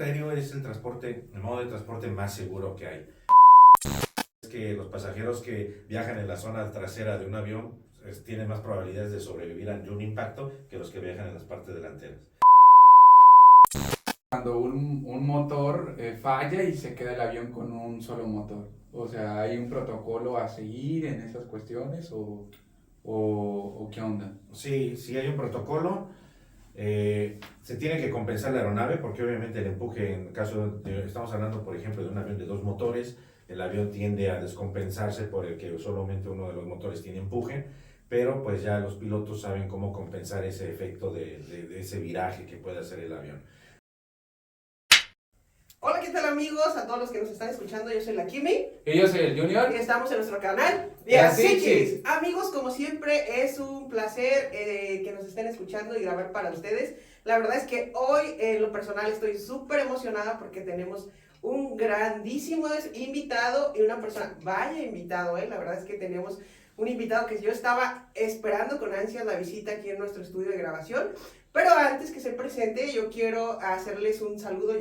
transporte aéreo es el modo de transporte más seguro que hay. Es que los pasajeros que viajan en la zona trasera de un avión tienen más probabilidades de sobrevivir ante un impacto que los que viajan en las partes delanteras. Cuando un motor falla y se queda el avión con un solo motor. O sea, ¿hay un protocolo a seguir en esas cuestiones o qué onda? Sí, sí hay un protocolo. Se tiene que compensar la aeronave porque obviamente el empuje, en caso de, estamos hablando por ejemplo de un avión de dos motores, el avión tiende a descompensarse por el que solamente uno de los motores tiene empuje, pero pues ya los pilotos saben cómo compensar ese efecto de ese viraje que puede hacer el avión. Hola, ¿qué tal amigos? A todos los que nos están escuchando, yo soy la Kimi. Y yo soy el Junior. Y estamos en nuestro canal De Asichis. Amigos, como siempre, es un placer que nos estén escuchando y grabar para ustedes. La verdad es que hoy, en lo personal, estoy súper emocionada porque tenemos un grandísimo invitado y una persona, vaya invitado, la verdad es que tenemos un invitado que yo estaba esperando con ansias la visita aquí en nuestro estudio de grabación. Pero antes que se presente, yo quiero hacerles un saludo,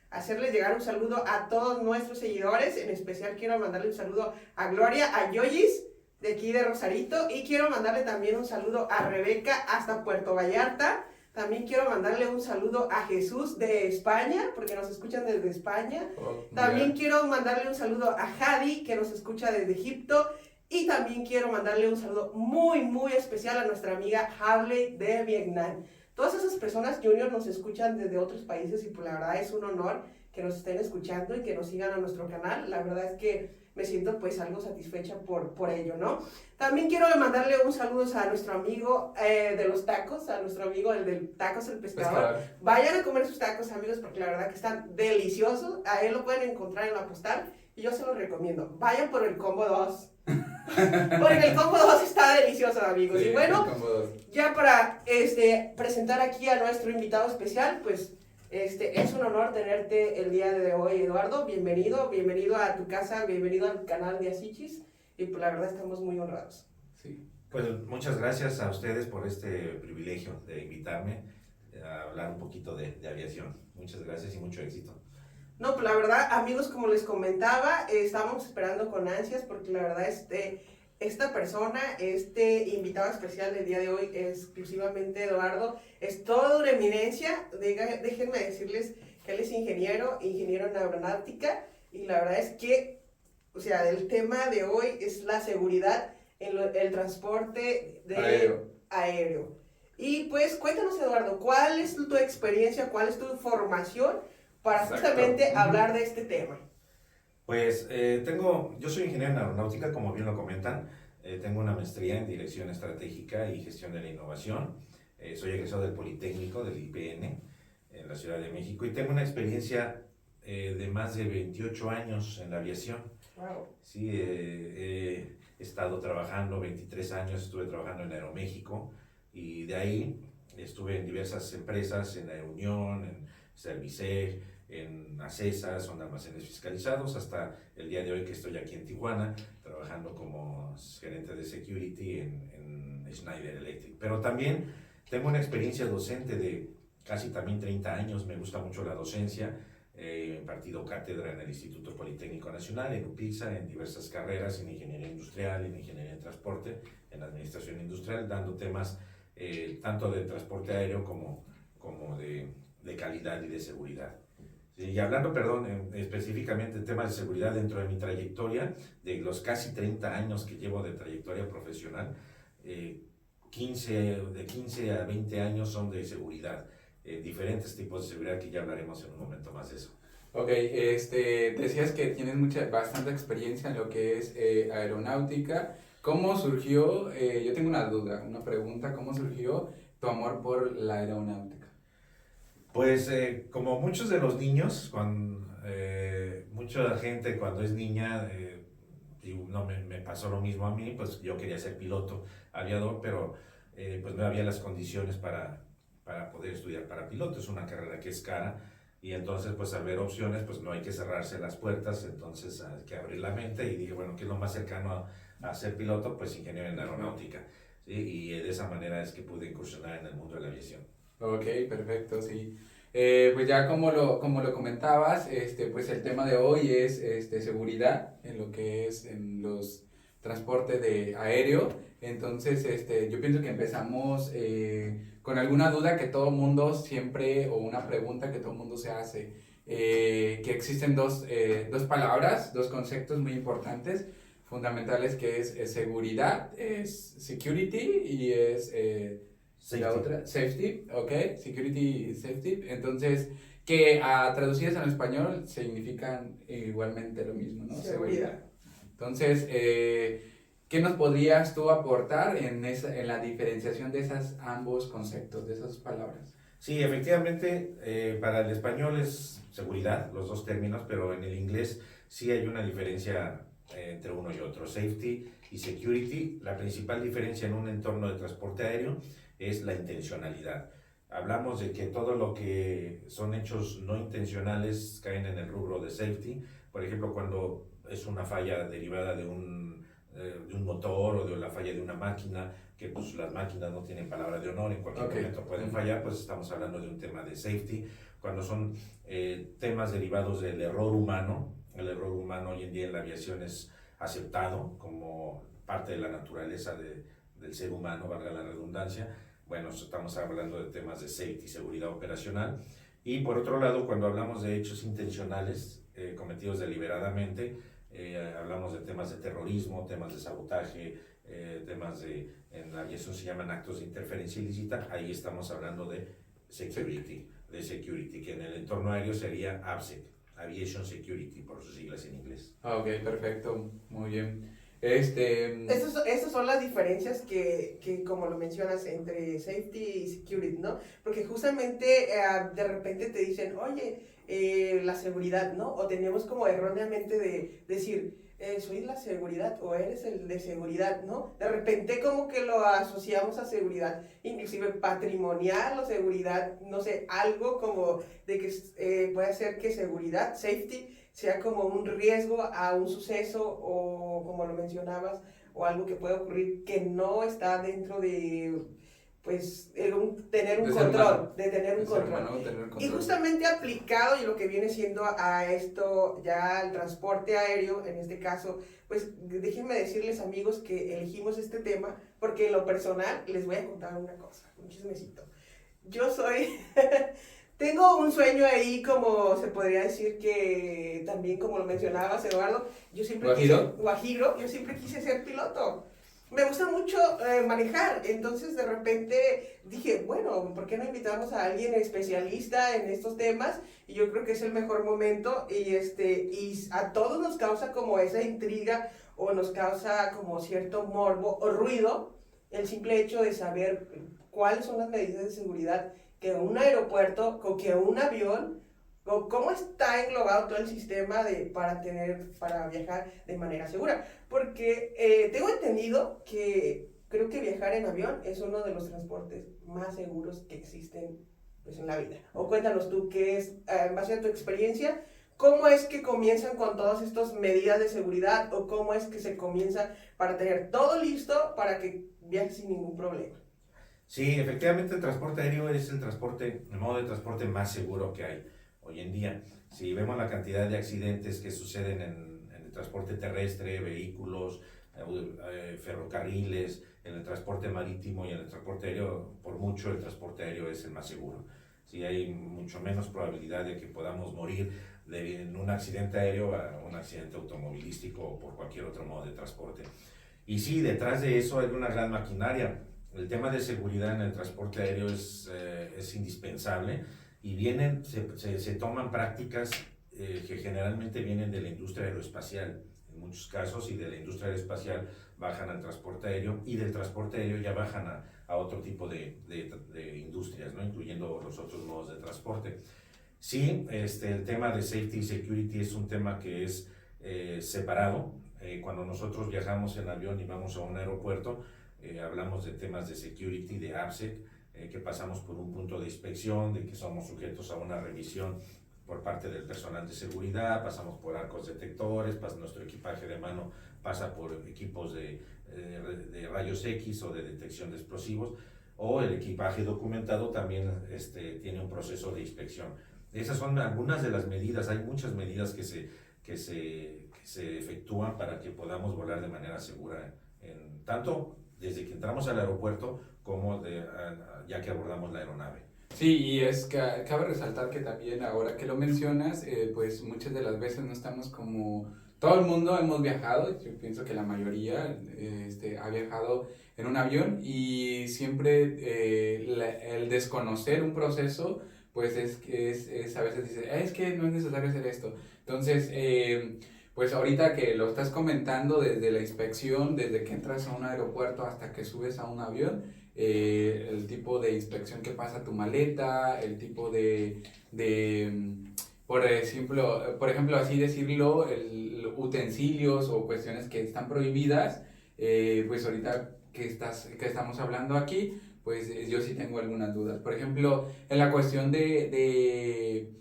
hacerles llegar un saludo a todos nuestros seguidores. En especial quiero mandarle un saludo a Gloria, a Yoyis, de aquí de Rosarito. Y quiero mandarle también un saludo a Rebeca hasta Puerto Vallarta. También quiero mandarle un saludo a Jesús de España, porque nos escuchan desde España. También quiero mandarle un saludo a Jadi, que nos escucha desde Egipto. Y también quiero mandarle un saludo muy, muy especial a nuestra amiga Harley de Vietnam. Todas esas personas, Junior, nos escuchan desde otros países y pues la verdad es un honor que nos estén escuchando y que nos sigan a nuestro canal. La verdad es que me siento pues algo satisfecha por ello, ¿no? También quiero mandarle un saludo a nuestro amigo de los tacos, a nuestro amigo el del Tacos el Pescador. Vayan a comer sus tacos, amigos, porque la verdad que están deliciosos. A él lo pueden encontrar en la postal y yo se los recomiendo. Vayan por el combo 2. Porque el combo 2 está delicioso, amigos. Sí, y bueno, ya para presentar aquí a nuestro invitado especial, pues es un honor tenerte el día de hoy, Eduardo. Bienvenido a tu casa, bienvenido al canal de Asichis. Y pues la verdad estamos muy honrados. Sí. Pues muchas gracias a ustedes por este privilegio de invitarme a hablar un poquito de aviación. Muchas gracias y mucho éxito. No, pues la verdad, amigos, como les comentaba, estábamos esperando con ansias porque la verdad esta persona, este invitado especial del día de hoy, exclusivamente Eduardo, es toda una eminencia. Déjenme decirles que él es ingeniero en aeronáutica y la verdad es que, o sea, el tema de hoy es la seguridad en el transporte aéreo. Y pues cuéntanos, Eduardo, ¿cuál es tu experiencia, cuál es tu formación para justamente hablar de este tema? Pues yo soy ingeniero en aeronáutica, como bien lo comentan. Tengo una maestría en dirección estratégica y gestión de la innovación. Soy egresado del Politécnico, del IPN, en la Ciudad de México, y tengo una experiencia de más de 28 años en la aviación. Wow. Sí, he estado trabajando 23 años, estuve trabajando en Aeroméxico, y de ahí estuve en diversas empresas, en Aeronión, en Serviceg, en ACESA, son almacenes fiscalizados, hasta el día de hoy que estoy aquí en Tijuana, trabajando como gerente de security en Schneider Electric. Pero también tengo una experiencia docente de casi también 30 años, me gusta mucho la docencia. He impartido cátedra en el Instituto Politécnico Nacional, en UPIXA, en diversas carreras, en ingeniería industrial, en ingeniería de transporte, en administración industrial, dando temas tanto de transporte aéreo como de calidad y de seguridad. Sí, y hablando, perdón, específicamente de temas de seguridad dentro de mi trayectoria, de los casi 30 años que llevo de trayectoria profesional, 15 a 20 años son de seguridad, diferentes tipos de seguridad que ya hablaremos en un momento más de eso. Ok, decías que tienes bastante experiencia en lo que es aeronáutica. ¿Cómo surgió, yo tengo una duda, una pregunta, ¿cómo surgió tu amor por la aeronáutica? Pues como muchos de los niños, mucha gente cuando es niña, no me pasó lo mismo a mí, pues yo quería ser piloto, aviador, pero pues no había las condiciones para poder estudiar para piloto. Es una carrera que es cara, y entonces pues al ver opciones pues no hay que cerrarse las puertas, entonces hay que abrir la mente, y dije, bueno, ¿qué es lo más cercano a ser piloto? Pues ingeniero en aeronáutica, ¿sí? Y de esa manera es que pude incursionar en el mundo de la aviación. Ok, perfecto, sí. Pues ya como lo comentabas, pues el tema de hoy es seguridad en lo que es en los transportes de aéreo. Entonces, yo pienso que empezamos con alguna duda que todo mundo siempre, o una pregunta que todo mundo se hace, que existen dos palabras, dos conceptos muy importantes, fundamentales, que es seguridad, es security, y es la Safety. otra, safety, ok, security y safety. Entonces, que traducidas al español significan igualmente lo mismo, ¿no? Seguridad. Entonces, ¿qué nos podrías tú aportar en la diferenciación de esos ambos conceptos, de esas dos palabras? Sí, efectivamente, para el español es seguridad, los dos términos, pero en el inglés sí hay una diferencia entre uno y otro. Safety y security, la principal diferencia en un entorno de transporte aéreo es la intencionalidad. Hablamos de que todo lo que son hechos no intencionales caen en el rubro de safety. Por ejemplo, cuando es una falla derivada de un motor o de la falla de una máquina, que pues las máquinas no tienen palabra de honor, en cualquier momento pueden fallar, pues estamos hablando de un tema de safety. Cuando son temas derivados del error humano, el error humano hoy en día en la aviación es aceptado como parte de la naturaleza del ser humano, valga la redundancia. Bueno, estamos hablando de temas de safety, seguridad operacional. Y por otro lado, cuando hablamos de hechos intencionales cometidos deliberadamente, hablamos de temas de terrorismo, temas de sabotaje, en la aviación se llaman actos de interferencia ilícita. Ahí estamos hablando de security, que en el entorno aéreo sería ABSEC, Aviation Security, por sus siglas en inglés. Ok, perfecto, muy bien. Estas son las diferencias que, como lo mencionas, entre safety y security, ¿no? Porque justamente de repente te dicen, oye, la seguridad, ¿no? O tenemos como erróneamente de decir, soy la seguridad o eres el de seguridad, ¿no? De repente como que lo asociamos a seguridad, inclusive patrimonial o seguridad, no sé, algo como de que puede ser que seguridad, safety, sea como un riesgo a un suceso o como lo mencionabas, o algo que puede ocurrir que no está dentro de, pues, tener un control, de tener un control. Y justamente aplicado y lo que viene siendo a esto, ya al transporte aéreo, en este caso, pues déjenme decirles, amigos, que elegimos este tema porque en lo personal les voy a contar una cosa, un chismecito. Yo soy... Tengo un sueño ahí, como se podría decir que también, como lo mencionabas, Eduardo, yo siempre Guajiro, yo siempre quise ser piloto. Me gusta mucho manejar, entonces de repente dije, bueno, ¿por qué no invitamos a alguien especialista en estos temas? Y yo creo que es el mejor momento y a todos nos causa como esa intriga o nos causa como cierto morbo o ruido el simple hecho de saber cuáles son las medidas de seguridad que un aeropuerto, o que un avión, o cómo está englobado todo el sistema para viajar de manera segura. Porque tengo entendido que creo que viajar en avión es uno de los transportes más seguros que existen, pues, en la vida. O cuéntanos tú qué es, en base a tu experiencia, cómo es que comienzan con todas estas medidas de seguridad o cómo es que se comienza para tener todo listo para que viajes sin ningún problema. Sí, efectivamente el transporte aéreo es el modo de transporte más seguro que hay hoy en día. Si vemos la cantidad de accidentes que suceden en el transporte terrestre, vehículos, ferrocarriles, en el transporte marítimo y en el transporte aéreo, por mucho el transporte aéreo es el más seguro. Sí, hay mucho menos probabilidad de que podamos morir en un accidente aéreo a un accidente automovilístico o por cualquier otro modo de transporte. Y sí, detrás de eso hay una gran maquinaria. El tema de seguridad en el transporte aéreo es indispensable y se toman prácticas que generalmente vienen de la industria aeroespacial, en muchos casos, y de la industria aeroespacial bajan al transporte aéreo y del transporte aéreo ya bajan a otro tipo de industrias, ¿no? Incluyendo los otros modos de transporte. Sí, el tema de safety y security es un tema que es separado. Cuando nosotros viajamos en avión y vamos a un aeropuerto, hablamos de temas de security, de ABSEC, que pasamos por un punto de inspección, de que somos sujetos a una revisión por parte del personal de seguridad, pasamos por arcos detectores, nuestro equipaje de mano pasa por equipos de rayos X o de detección de explosivos. o el equipaje documentado también tiene un proceso de inspección. Esas son algunas de las medidas, hay muchas medidas que se efectúan para que podamos volar de manera segura, tanto desde que entramos al aeropuerto como ya que abordamos la aeronave. Sí, y cabe resaltar que también ahora que lo mencionas, pues muchas de las veces no estamos como... Todo el mundo hemos viajado, yo pienso que la mayoría ha viajado en un avión y siempre el desconocer un proceso, pues es a veces dice, es que no es necesario hacer esto. Entonces, pues ahorita que lo estás comentando desde la inspección, desde que entras a un aeropuerto hasta que subes a un avión, el tipo de inspección que pasa tu maleta, el tipo por ejemplo, así decirlo, utensilios o cuestiones que están prohibidas, pues ahorita que estamos hablando aquí, pues yo sí tengo algunas dudas. Por ejemplo, en la cuestión de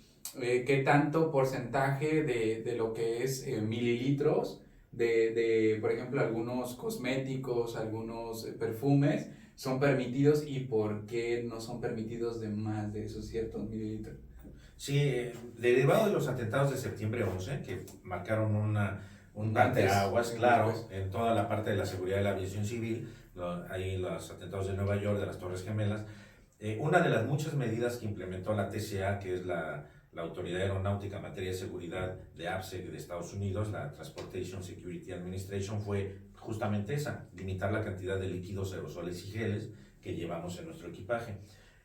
qué tanto porcentaje de lo que es mililitros por ejemplo, algunos cosméticos, algunos perfumes, son permitidos y por qué no son permitidos de más de esos ciertos mililitros. Sí, derivado de los atentados de septiembre 11, que marcaron un parteaguas, claro, en toda la parte de la seguridad de la aviación civil, ahí los atentados de Nueva York, de las Torres Gemelas, una de las muchas medidas que implementó la TCA, que es la Autoridad Aeronáutica en materia de seguridad de APSEC de Estados Unidos, la Transportation Security Administration, fue justamente esa, limitar la cantidad de líquidos, aerosoles y geles que llevamos en nuestro equipaje.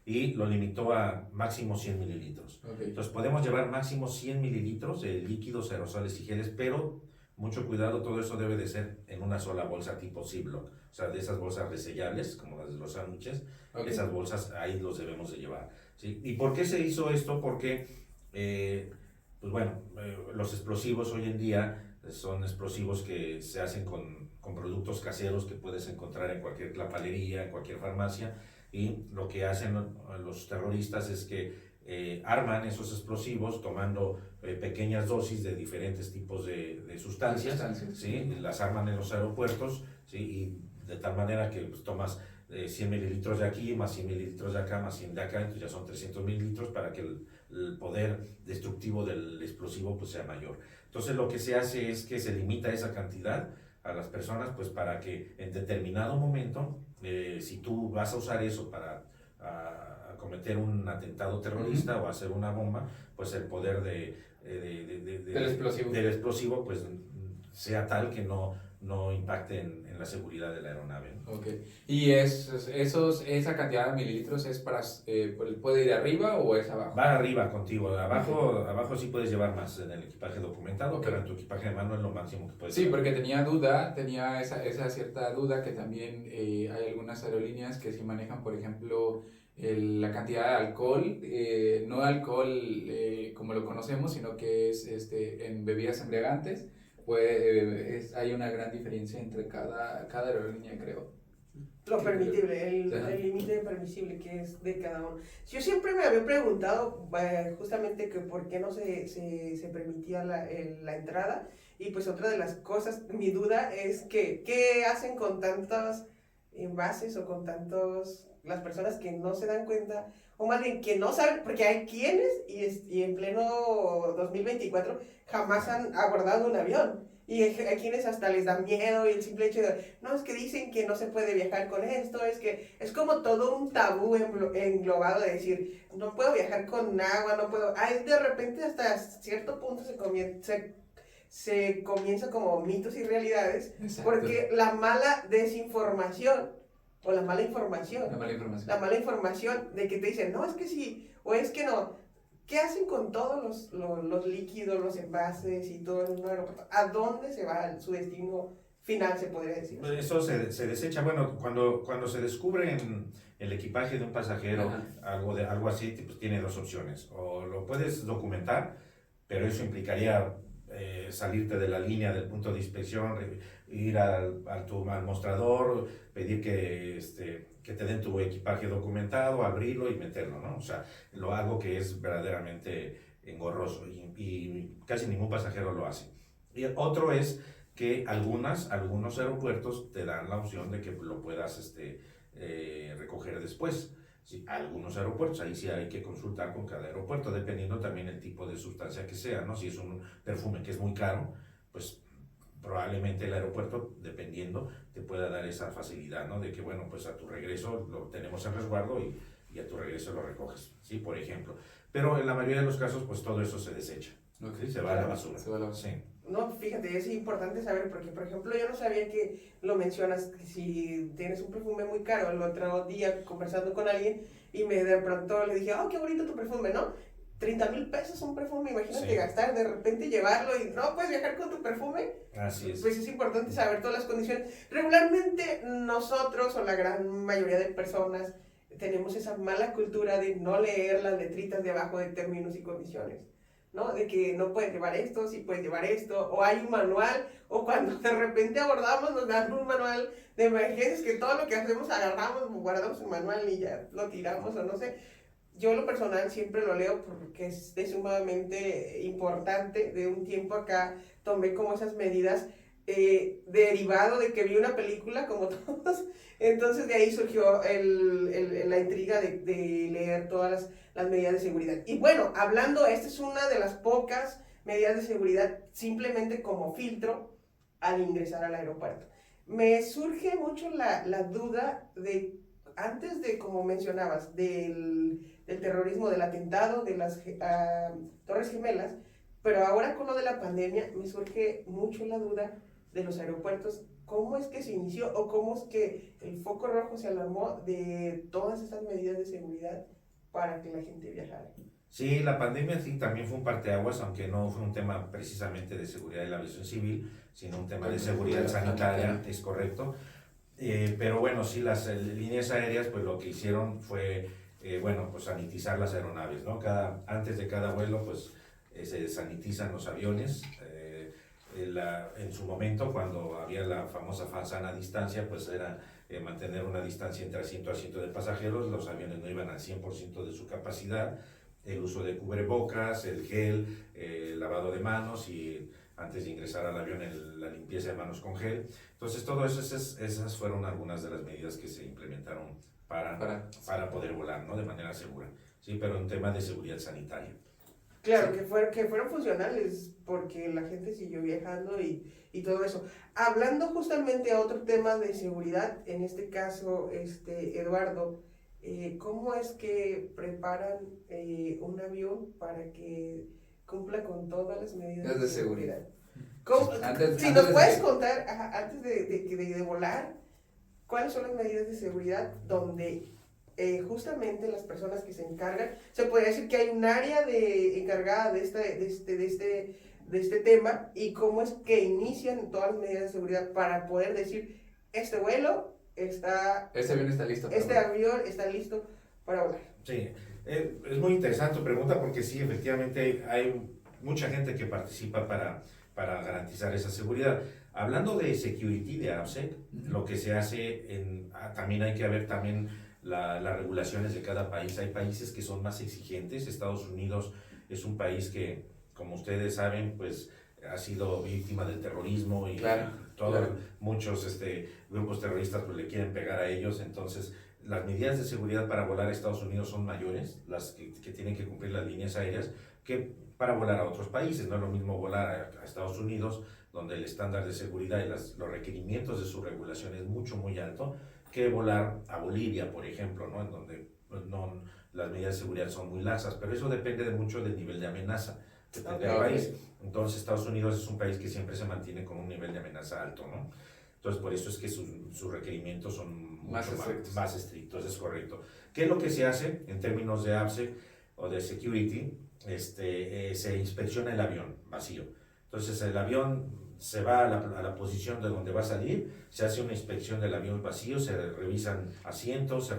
Y lo limitó a máximo 100 mililitros. Okay. Entonces podemos llevar máximo 100 mililitros de líquidos, aerosoles y geles, pero mucho cuidado, todo eso debe de ser en una sola bolsa tipo Ziploc, o sea, de esas bolsas resellables, como las de los sándwiches, okay. Esas bolsas ahí los debemos de llevar, ¿sí? ¿Y por qué se hizo esto? Porque, pues bueno, los explosivos hoy en día son explosivos que se hacen con productos caseros que puedes encontrar en cualquier clapalería, en cualquier farmacia, y lo que hacen los terroristas es que arman esos explosivos tomando pequeñas dosis de diferentes tipos de sustancias, ¿sí? Las arman en los aeropuertos, ¿sí? Y de tal manera que pues, tomas 100 mililitros de aquí, más 100 mililitros de acá, más 100 de acá, entonces ya son 300 mililitros para que el poder destructivo del explosivo pues, sea mayor. Entonces lo que se hace es que se limita esa cantidad a las personas pues para que en determinado momento, si tú vas a usar eso para cometer un atentado terrorista o hacer una bomba, pues el poder del explosivo pues sea tal que no impacte en la seguridad de la aeronave, ¿no? Okay. ¿Y esa cantidad de mililitros es puede ir arriba o es abajo? Va arriba contigo, abajo sí puedes llevar más en el equipaje documentado, okay. Pero en tu equipaje de mano es lo máximo que puedes llevar. Sí, porque tenía esa cierta duda que también hay algunas aerolíneas que sí manejan, por ejemplo, la cantidad de alcohol, no alcohol como lo conocemos, sino que es en bebidas embriagantes. Pues hay una gran diferencia entre cada aerolínea, creo. Lo permitible, el límite permisible que es de cada uno. Yo siempre me había preguntado justamente que por qué no se permitía la entrada, y pues otra de las cosas, mi duda es que ¿qué hacen con tantos envases o con las personas que no se dan cuenta, o más bien que no saben, porque hay quienes, y en pleno 2024, jamás han abordado un avión, y hay quienes hasta les da miedo, y el simple hecho de, no, es que dicen que no se puede viajar con esto, es como todo un tabú englobado de decir, no puedo viajar con agua, no puedo, de repente hasta cierto punto se comienza como mitos y realidades. Exacto. Porque la mala desinformación, o la mala información de que te dicen, no, es que sí, o es que no. ¿Qué hacen con todos los líquidos, los envases y todo en un aeropuerto? ¿A dónde se va su destino final, se podría decir? Eso se desecha. Bueno, cuando se descubre en el equipaje de un pasajero algo así, pues tiene dos opciones. O lo puedes documentar, pero eso implicaría salirte de la línea del punto de inspección, ir al mostrador, pedir que te den tu equipaje documentado, abrirlo y meterlo, ¿no? O sea, algo que es verdaderamente engorroso y casi ningún pasajero lo hace. Y otro es que algunos aeropuertos te dan la opción de que lo puedas recoger después. Sí, algunos aeropuertos, ahí sí hay que consultar con cada aeropuerto, dependiendo también el tipo de sustancia que sea, ¿no? Si es un perfume que es muy caro, pues probablemente el aeropuerto, dependiendo, te pueda dar esa facilidad, ¿no? De que, bueno, pues a tu regreso lo tenemos en resguardo y a tu regreso lo recoges, ¿sí? Por ejemplo. Pero en la mayoría de los casos, pues todo eso se desecha, Okay. se va a la basura. Se va a la basura. Sí. No, fíjate, es importante saber porque, por ejemplo, yo no sabía que lo mencionas, que si tienes un perfume muy caro, el otro día conversando con alguien y de pronto le dije, oh, qué bonito tu perfume, ¿no? 30,000 pesos un perfume, imagínate Sí. gastar, de repente llevarlo y no puedes viajar con tu perfume. Así es. Pues es importante saber todas las condiciones. Regularmente nosotros o la gran mayoría de personas tenemos esa mala cultura de no leer las letritas de abajo de términos y condiciones, ¿no? De que no puedes llevar esto, sí puedes llevar esto, o hay un manual, o cuando de repente abordamos nos dan un manual de emergencias que todo lo que hacemos agarramos, guardamos un manual y ya lo tiramos o no sé. Yo lo personal siempre lo leo porque es sumamente importante. De un tiempo acá tomé como esas medidas derivado de que vi una película como todos. Entonces de ahí surgió la intriga de leer todas las medidas de seguridad. Y bueno, hablando, esta es una de las pocas medidas de seguridad simplemente como filtro al ingresar al aeropuerto. Me surge mucho la duda de, antes de, como mencionabas, del terrorismo, del atentado, de las Torres Gemelas, pero ahora con lo de la pandemia me surge mucho la duda de los aeropuertos. ¿Cómo es que se inició o cómo es que el foco rojo se alarmó de todas estas medidas de seguridad para que la gente viajara? Sí, la pandemia sí también fue un parteaguas, aunque no fue un tema precisamente de seguridad de la aviación civil, sino un tema de seguridad sanitaria, es correcto. Pero bueno, sí, las líneas aéreas, pues lo que hicieron fue, bueno, pues sanitizar las aeronaves, ¿no? Antes de cada vuelo, pues se sanitizan los aviones. En su momento, cuando había la famosa sana distancia, pues era mantener una distancia entre asiento a asiento de pasajeros, los aviones no iban al 100% de su capacidad, el uso de cubrebocas, el gel, el lavado de manos y antes de ingresar al avión la limpieza de manos con gel. Entonces, todo eso, esas fueron algunas de las medidas que se implementaron para poder volar, ¿no? De manera segura, sí, pero en tema de seguridad sanitaria. Claro, sí. que fueron funcionales porque la gente siguió viajando y todo eso. Hablando justamente a otro tema de seguridad, en este caso, Eduardo, ¿cómo es que preparan un avión para que cumpla con todas las medidas de seguridad? Si nos puedes contar, antes de volar, ¿cuáles son las medidas de seguridad donde justamente las personas que se encargan, se podría decir que hay un área encargada de este tema, y cómo es que inician todas las medidas de seguridad para poder decir, este avión está listo para volar? Sí, es muy interesante tu pregunta porque sí, efectivamente hay mucha gente que participa para garantizar esa seguridad. Hablando de security, de AppSec, lo que se hace, también hay que ver también las regulaciones de cada país. Hay países que son más exigentes. Estados Unidos es un país que, como ustedes saben, pues ha sido víctima del terrorismo y muchos grupos terroristas pues le quieren pegar a ellos. Entonces, las medidas de seguridad para volar a Estados Unidos son mayores, las que tienen que cumplir las líneas aéreas, que para volar a otros países. No es lo mismo volar a Estados Unidos, donde el estándar de seguridad y los requerimientos de su regulación es muy alto, que volar a Bolivia, por ejemplo, ¿no? En donde las medidas de seguridad son muy laxas, pero eso depende mucho del nivel de amenaza que tenga el país. Entonces, Estados Unidos es un país que siempre se mantiene con un nivel de amenaza alto, ¿no? Entonces, por eso es que sus requerimientos son más estrictos, es correcto. ¿Qué es lo que se hace en términos de AppSec o de security? Se inspecciona el avión vacío. Entonces, el avión se va a la posición de donde va a salir, se hace una inspección del avión vacío, se revisan asientos,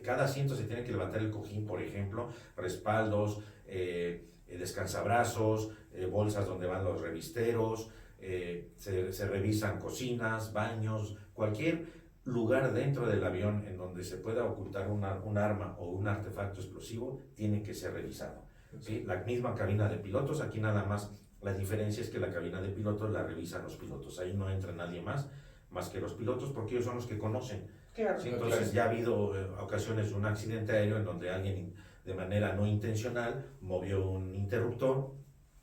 cada asiento se tiene que levantar el cojín, por ejemplo, respaldos, descansabrazos, bolsas donde van los revisteros, se revisan cocinas, baños, cualquier lugar dentro del avión en donde se pueda ocultar un arma o un artefacto explosivo tiene que ser revisado. ¿Sí? La misma cabina de pilotos, aquí nada más la diferencia es que la cabina de pilotos la revisan los pilotos, ahí no entra nadie más que los pilotos, porque ellos son los que conocen Claro. ¿sí? Entonces ya ha habido ocasiones de un accidente aéreo en donde alguien de manera no intencional movió un interruptor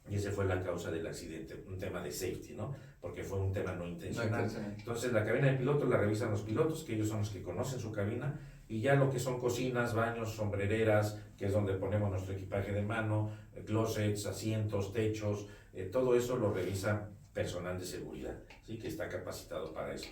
y ese fue la causa del accidente, un tema de safety, ¿no? Porque fue un tema no intencional. Entonces la cabina de piloto la revisan los pilotos, que ellos son los que conocen su cabina, y ya lo que son cocinas, baños, sombrereras, que es donde ponemos nuestro equipaje de mano, closets, asientos, techos, todo eso lo revisa personal de seguridad, ¿sí? Que está capacitado para eso.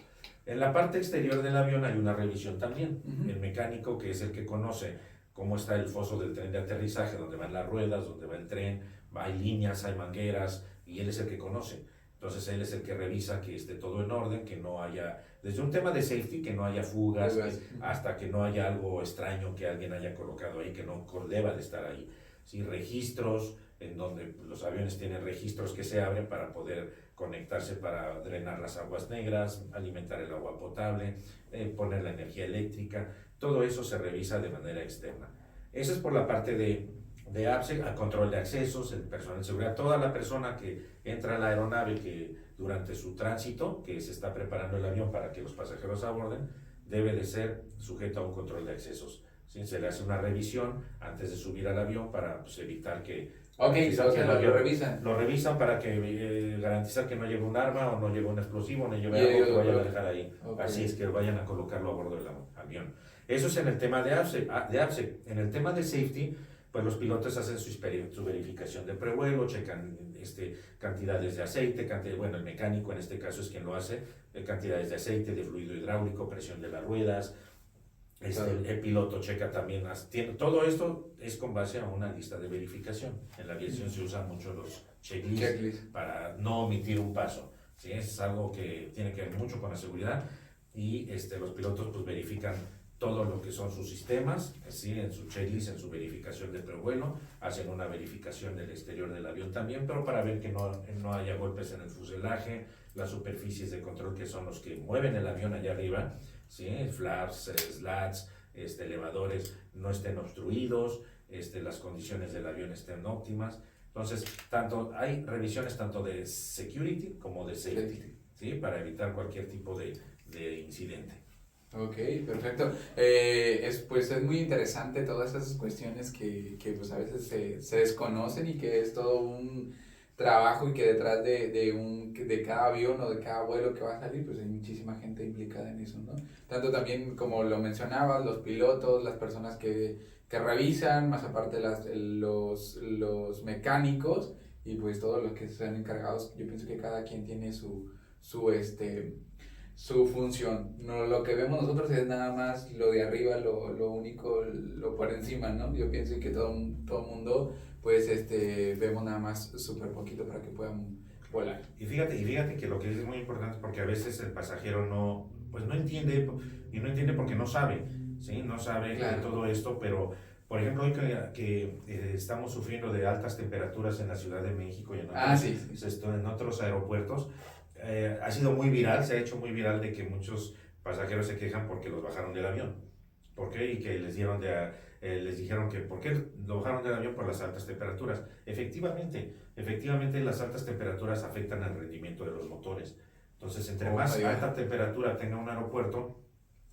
En la parte exterior del avión hay una revisión también. El mecánico, que es el que conoce cómo está el foso del tren de aterrizaje, donde van las ruedas, donde va el tren, hay líneas, hay mangueras, y él es el que conoce. Entonces él es el que revisa que esté todo en orden, que no haya, desde un tema de safety, que no haya fugas, hasta que no haya algo extraño que alguien haya colocado ahí, que no deba de estar ahí. ¿Sí? Registros, en donde los aviones tienen registros que se abren para poder conectarse para drenar las aguas negras, alimentar el agua potable, poner la energía eléctrica, todo eso se revisa de manera externa. Eso es por la parte de APSEC, a control de accesos, el personal de seguridad, toda la persona que entra a la aeronave que durante su tránsito, que se está preparando el avión para que los pasajeros aborden, debe de ser sujeto a un control de accesos. ¿Sí? Se le hace una revisión antes de subir al avión para pues, evitar que... Ok, entonces lo revisan. Lo revisan para que garantizar que no lleve un arma o no lleve un explosivo, no lleve algo que vayan a dejar ahí. Okay. Así es que vayan a colocarlo a bordo del avión. Eso es en el tema de APSEC. En el tema de safety, pues los pilotos hacen su verificación de prevuelo, checan cantidades de aceite, el mecánico en este caso es quien lo hace, cantidades de aceite, de fluido hidráulico, presión de las ruedas. El piloto checa también, todo esto es con base a una lista de verificación. En la aviación se usan mucho los checklists para no omitir un paso, ¿sí? Es algo que tiene que ver mucho con la seguridad y los pilotos pues verifican todo lo que son sus sistemas, ¿sí? En su checklist, en su verificación de prevuelo, hacen una verificación del exterior del avión también, pero para ver que no haya golpes en el fuselaje, las superficies de control que son los que mueven el avión allá arriba, ¿sí? Flaps, slats, elevadores no estén obstruidos, las condiciones del avión estén óptimas. Entonces, hay revisiones tanto de security como de safety, ¿sí? Para evitar cualquier tipo de incidente. Ok, perfecto. Pues es muy interesante todas esas cuestiones que pues a veces se desconocen y que es todo un trabajo y que detrás de cada avión o de cada vuelo que va a salir, pues hay muchísima gente implicada en eso, ¿no? Tanto también como lo mencionabas, los pilotos, las personas que revisan, más aparte los mecánicos y pues todos los que están encargados. Yo pienso que cada quien tiene su función. No, lo que vemos nosotros es nada más lo de arriba, lo único, lo por encima, ¿no? Yo pienso que todo mundo, pues, vemos nada más súper poquito para que puedan volar. Y fíjate que lo que dices es muy importante porque a veces el pasajero no entiende, y no entiende porque no sabe, ¿sí? No sabe de todo esto, pero, por ejemplo, hoy que estamos sufriendo de altas temperaturas en la Ciudad de México y en otros aeropuertos, ha sido muy viral, se ha hecho muy viral de que muchos pasajeros se quejan porque los bajaron del avión. ¿Por qué? Y que les dijeron que ¿por qué lo bajaron del avión? Por las altas temperaturas. Efectivamente las altas temperaturas afectan al rendimiento de los motores. Entonces, entre más alta temperatura tenga un aeropuerto,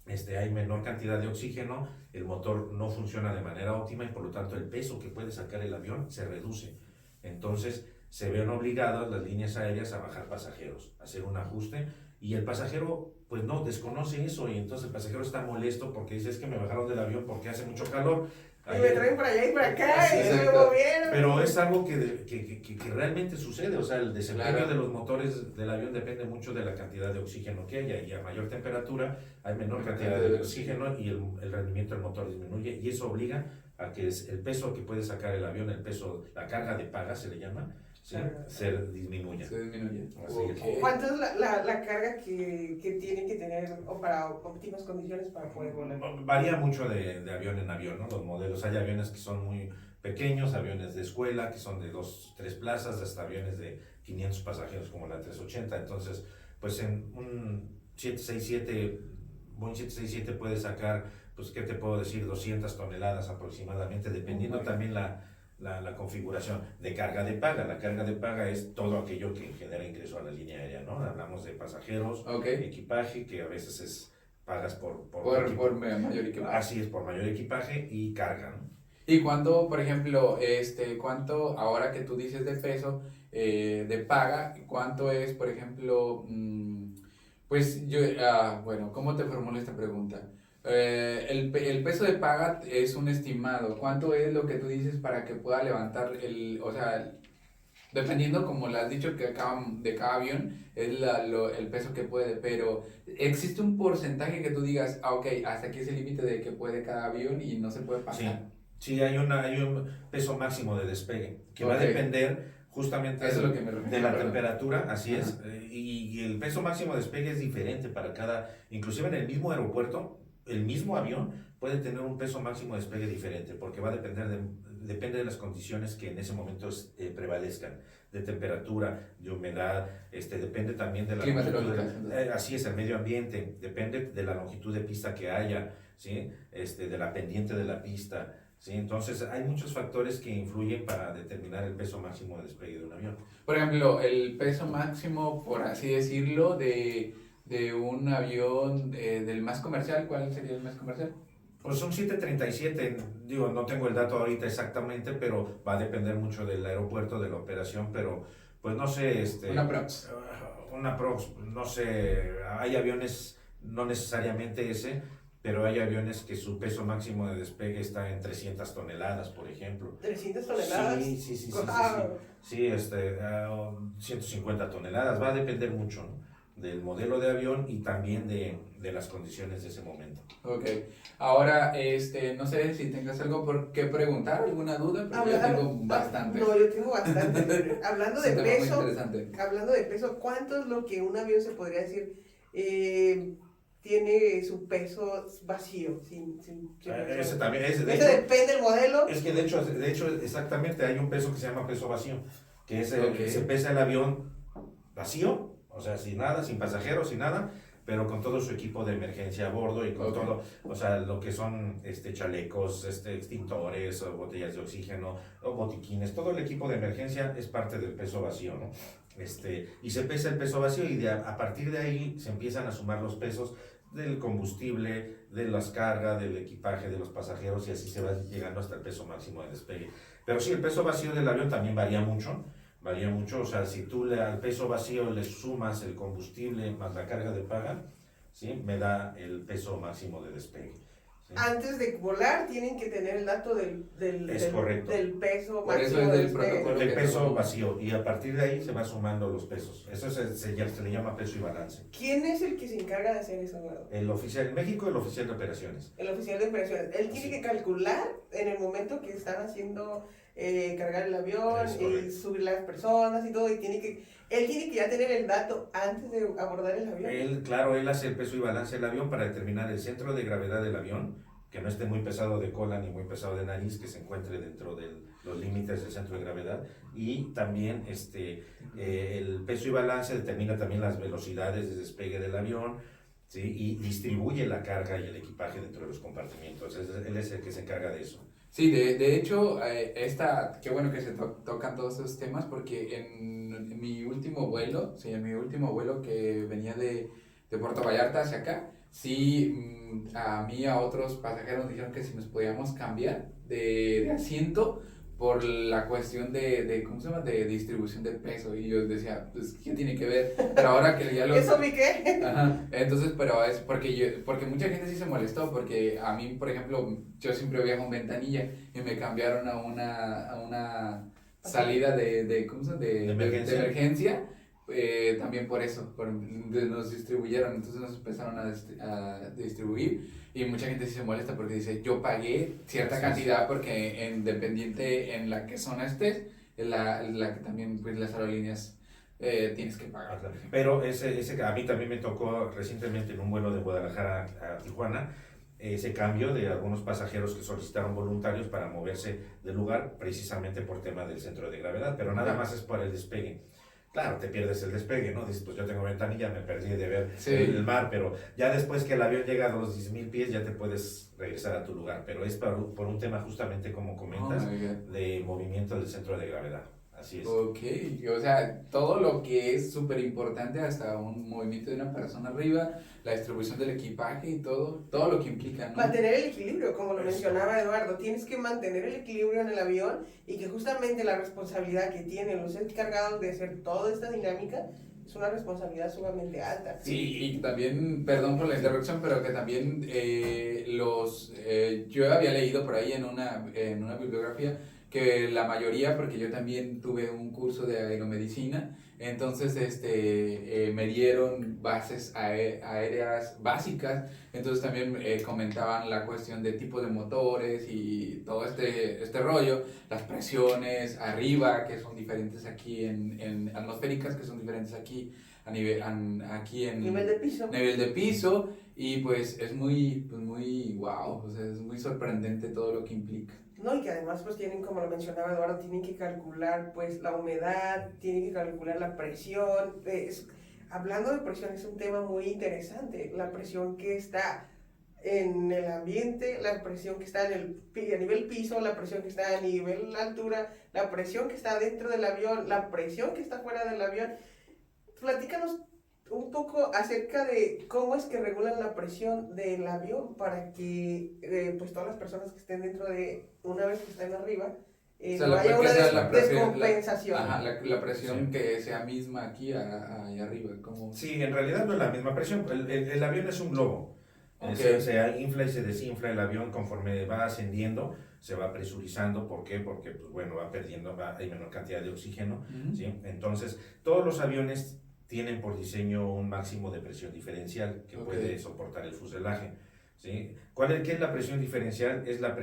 hay menor cantidad de oxígeno, el motor no funciona de manera óptima y por lo tanto el peso que puede sacar el avión se reduce. Entonces, se ven obligadas las líneas aéreas a bajar pasajeros, a hacer un ajuste, y el pasajero pues no desconoce eso, y entonces el pasajero está molesto porque dice, es que me bajaron del avión porque hace mucho calor. Y me traen para allá y para acá, y me movieron. Pero es algo que realmente sucede, o sea, el desempeño de los motores del avión depende mucho de la cantidad de oxígeno que haya, y a mayor temperatura hay menor cantidad de oxígeno y el rendimiento del motor disminuye, y eso obliga a que el peso que puede sacar el avión, la carga de paga se le llama, ¿sí? Se disminuye. ¿Cuánto es la carga que tiene que tener o para óptimas condiciones para poder volar? Varía mucho de avión en avión, ¿no? Los modelos, hay aviones que son muy pequeños, aviones de escuela que son de 2-3 plazas, hasta aviones de 500 pasajeros como la 380. Entonces, pues en un 767, Boeing 767 puede sacar, pues, ¿qué te puedo decir? 200 toneladas aproximadamente, dependiendo también la configuración de carga de paga. La carga de paga es todo aquello que genera ingreso a la línea aérea, ¿no? Hablamos de pasajeros, equipaje, que a veces es pagas por mayor equipaje. Así es, por mayor equipaje y carga, ¿no? Y cuánto, por ejemplo, cuánto, ahora que tú dices de peso, de paga, cuánto es, por ejemplo, pues yo, bueno, ¿cómo te formulo esta pregunta? El peso de paga es un estimado. ¿Cuánto es lo que tú dices para que pueda levantar o sea, dependiendo como lo has dicho que de cada avión, es el peso que puede, pero existe un porcentaje que tú digas, ok, hasta aquí es el límite de que puede cada avión y no se puede pasar? Sí, hay un peso máximo de despegue que va a depender justamente Eso es lo que me refiero, de la perdón. temperatura, así Ajá. es, y el peso máximo de despegue es diferente para cada, inclusive en el mismo aeropuerto, el mismo avión puede tener un peso máximo de despegue diferente, porque va a depende de las condiciones que en ese momento prevalezcan, de temperatura, de humedad, depende también de la Climatológicas, longitud, así es, el medio ambiente, depende de la longitud de pista que haya, ¿sí? De la pendiente de la pista. Sí, entonces hay muchos factores que influyen para determinar el peso máximo de despegue de un avión. Por ejemplo, el peso máximo, por así decirlo, de un avión del más comercial, ¿cuál sería el más comercial? Pues son 737, digo, no tengo el dato ahorita exactamente, pero va a depender mucho del aeropuerto, de la operación, pero pues no sé, una prox, no sé, hay aviones, no necesariamente ese, pero hay aviones que su peso máximo de despegue está en 300 toneladas, por ejemplo. 300 toneladas. Sí. Wow. Sí, 150 toneladas, va a depender mucho, ¿no? Del modelo de avión y también de las condiciones de ese momento. Ok, ahora, no sé si tengas algo por qué preguntar, alguna duda, pero yo tengo bastante. No, yo tengo bastante. Hablando de Es un tema muy peso, interesante. ¿cuánto es lo que un avión se podría decir tiene su peso vacío? Ese también, Eso depende del modelo. Es que de hecho, exactamente hay un peso que se llama peso vacío, que es se pesa el avión vacío, o sea, sin nada, sin pasajeros, sin nada, pero con todo su equipo de emergencia a bordo y con todo, o sea, lo que son chalecos, extintores, o botellas de oxígeno, o botiquines, todo el equipo de emergencia es parte del peso vacío, ¿no? Y se pesa el peso vacío y a partir de ahí se empiezan a sumar los pesos del combustible, de las cargas, del equipaje, de los pasajeros y así se va llegando hasta el peso máximo de despegue. Pero sí, el peso vacío del avión también varía mucho, o sea, si tú al peso vacío le sumas el combustible más la carga de paga, ¿sí? Me da el peso máximo de despegue. ¿Sí? Antes de volar tienen que tener el dato del peso Por eso máximo es del de protocolo. El peso vacío y a partir de ahí se va sumando los pesos. Eso se le llama peso y balance. ¿Quién es el que se encarga de hacer eso, Eduardo? El oficial en México, el oficial de operaciones. El oficial de operaciones. Él tiene que calcular en el momento que están haciendo cargar el avión y subir las personas y todo, y él tiene que ya tener el dato antes de abordar el avión. Él hace el peso y balance del avión para determinar el centro de gravedad del avión, que no esté muy pesado de cola ni muy pesado de nariz, que se encuentre dentro de los límites del centro de gravedad, y también el peso y balance determina también las velocidades de despegue del avión, ¿sí? Y distribuye la carga y el equipaje dentro de los compartimientos. Él es el que se encarga de eso. Sí, de hecho, qué bueno que se tocan todos esos temas porque en mi último vuelo, que venía de Puerto Vallarta hacia acá, sí, a mí y a otros pasajeros dijeron que si nos podíamos cambiar de asiento por la cuestión ¿cómo se llama? De distribución de peso, y yo decía, pues, ¿qué tiene que ver? Pero ahora que ya lo... ¿Eso vi qué? Ajá, entonces, pero es porque mucha gente sí se molestó, porque a mí, por ejemplo, yo siempre viajo en ventanilla y me cambiaron a una salida ¿cómo se llama? De emergencia, también por eso, nos distribuyeron, entonces nos empezaron a distribuir. Y mucha gente sí se molesta porque dice, yo pagué cierta cantidad porque dependiente en la que zona estés, es la que también pues las aerolíneas tienes que pagar. Pero a mí también me tocó recientemente en un vuelo de Guadalajara a Tijuana, ese cambio de algunos pasajeros que solicitaron voluntarios para moverse del lugar precisamente por tema del centro de gravedad, pero nada más es por el despegue. Claro, te pierdes el despegue, ¿no? Dices, pues yo tengo ventanilla, me perdí de ver el mar, pero ya después que el avión llega a los 10,000 pies ya te puedes regresar a tu lugar, pero es por un tema justamente como comentas, de movimiento del centro de gravedad. Así es. Ok, o sea, todo lo que es súper importante, hasta un movimiento de una persona arriba, la distribución del equipaje y todo lo que implica, ¿no? Mantener el equilibrio, como lo Eso. mencionaba Eduardo, tienes que mantener el equilibrio en el avión y que justamente la responsabilidad que tienen los encargados de hacer toda esta dinámica es una responsabilidad sumamente alta. Sí, y también, perdón por la interrupción, pero que también yo había leído por ahí en una bibliografía que la mayoría, porque yo también tuve un curso de aeromedicina, entonces me dieron bases aéreas básicas, entonces también comentaban la cuestión de tipo de motores y todo este rollo, las presiones arriba que son diferentes aquí en atmosféricas, que son diferentes aquí a aquí en Nivel de piso. y pues es muy wow, o sea, es muy sorprendente todo lo que implica. No, y que además pues tienen, como lo mencionaba Eduardo, tienen que calcular pues la humedad, tienen que calcular la presión. Hablando de presión es un tema muy interesante, la presión que está en el ambiente, la presión que está a nivel piso, la presión que está a nivel altura, la presión que está dentro del avión, la presión que está fuera del avión. Platícanos un poco acerca de cómo es que regulan la presión del avión para que pues todas las personas que estén dentro de, una vez que estén arriba, O sea, no haya una descompensación. La presión que sea misma aquí allá arriba. Como... Sí, en realidad no es la misma presión. El avión es un globo. Okay. Se infla y se desinfla el avión conforme va ascendiendo, se va presurizando. ¿Por qué? Porque pues, bueno, va perdiendo, hay menor cantidad de oxígeno. ¿Sí? Entonces, todos los aviones tienen por diseño un máximo de presión diferencial que puede soportar el fuselaje. ¿Sí? ¿Qué es la presión diferencial? Es la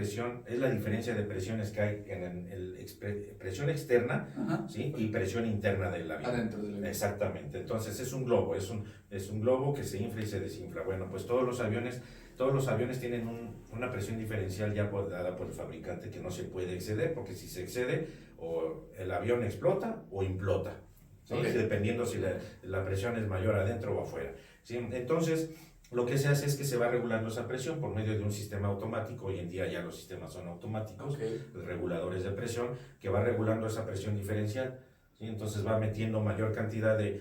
diferencia de presiones que hay en presión externa, ¿sí? Y presión interna del avión. Adentro del avión. Exactamente. Entonces es un globo, es un globo que se infla y se desinfla. Bueno, pues todos los aviones tienen una presión diferencial ya dada por el fabricante que no se puede exceder, porque si se excede, o el avión explota o implota. ¿Sí? Dependiendo si la presión es mayor adentro o afuera. ¿Sí? Entonces, lo que se hace es que se va regulando esa presión por medio de un sistema automático. Hoy en día ya los sistemas son automáticos, reguladores de presión, que va regulando esa presión diferencial. ¿Sí? Entonces va metiendo mayor cantidad de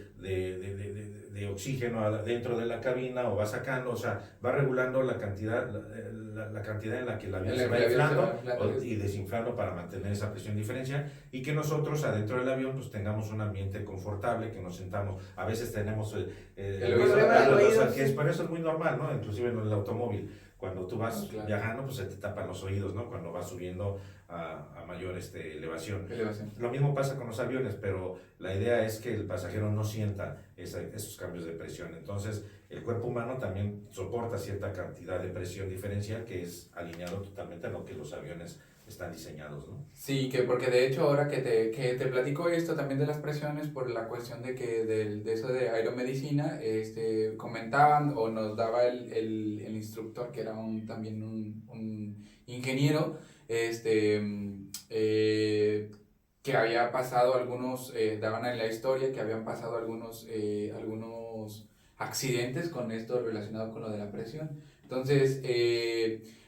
oxígeno dentro de la cabina o va sacando, o sea, va regulando la cantidad en la que el avión se va inflando y desinflando para mantener esa presión diferencial y que nosotros adentro del avión pues tengamos un ambiente confortable, que nos sentamos, a veces tenemos el oído, que es, pero eso es muy normal, ¿no? Inclusive en el automóvil. Cuando tú vas viajando, pues se te tapan los oídos, ¿no? Cuando vas subiendo a mayor elevación. Lo mismo pasa con los aviones, pero la idea es que el pasajero no sienta esos cambios de presión. Entonces, el cuerpo humano también soporta cierta cantidad de presión diferencial que es alineado totalmente a lo que los aviones están diseñados, ¿no? Sí, porque de hecho ahora que te platico esto también de las presiones por la cuestión de que de eso de aeromedicina, comentaban o nos daba el instructor que era también un ingeniero, que había pasado daban en la historia que habían pasado algunos accidentes con esto relacionado con lo de la presión. Entonces,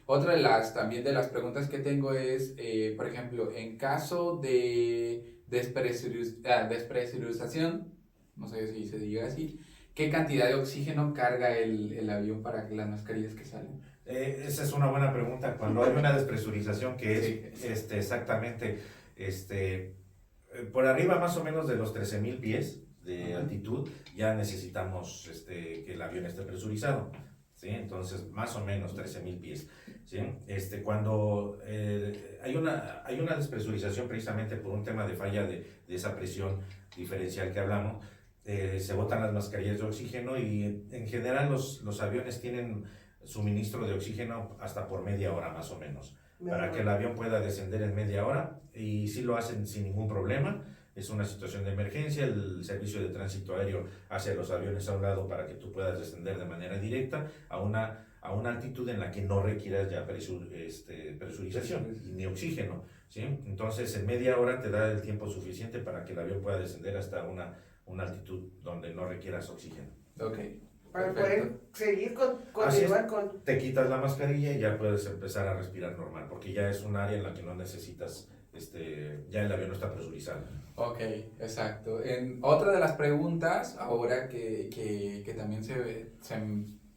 otra también de las preguntas que tengo es, por ejemplo, en caso de despresurización, no sé si se diga así, ¿qué cantidad de oxígeno carga el avión para las mascarillas que salen? Esa es una buena pregunta. Cuando hay una despresurización que es exactamente por arriba más o menos de los 13,000 pies de altitud, ya necesitamos que el avión esté presurizado. ¿Sí? Entonces, más o menos 13,000 pies. ¿Sí? Cuando hay una despresurización precisamente por un tema de falla de esa presión diferencial que hablamos, se botan las mascarillas de oxígeno y en general los aviones tienen suministro de oxígeno hasta por media hora más o menos, para que el avión pueda descender en media hora y sí lo hacen sin ningún problema. Es una situación de emergencia, el servicio de tránsito aéreo hace los aviones a un lado para que tú puedas descender de manera directa a una altitud en la que no requieras ya presurización ni oxígeno, ¿sí? Entonces en media hora te da el tiempo suficiente para que el avión pueda descender hasta una altitud donde no requieras oxígeno. Para poder seguir continuar con... Te quitas la mascarilla y ya puedes empezar a respirar normal, porque ya es un área en la que no necesitas ya el avión no está presurizado. Ok, exacto. Otra de las preguntas, ahora que también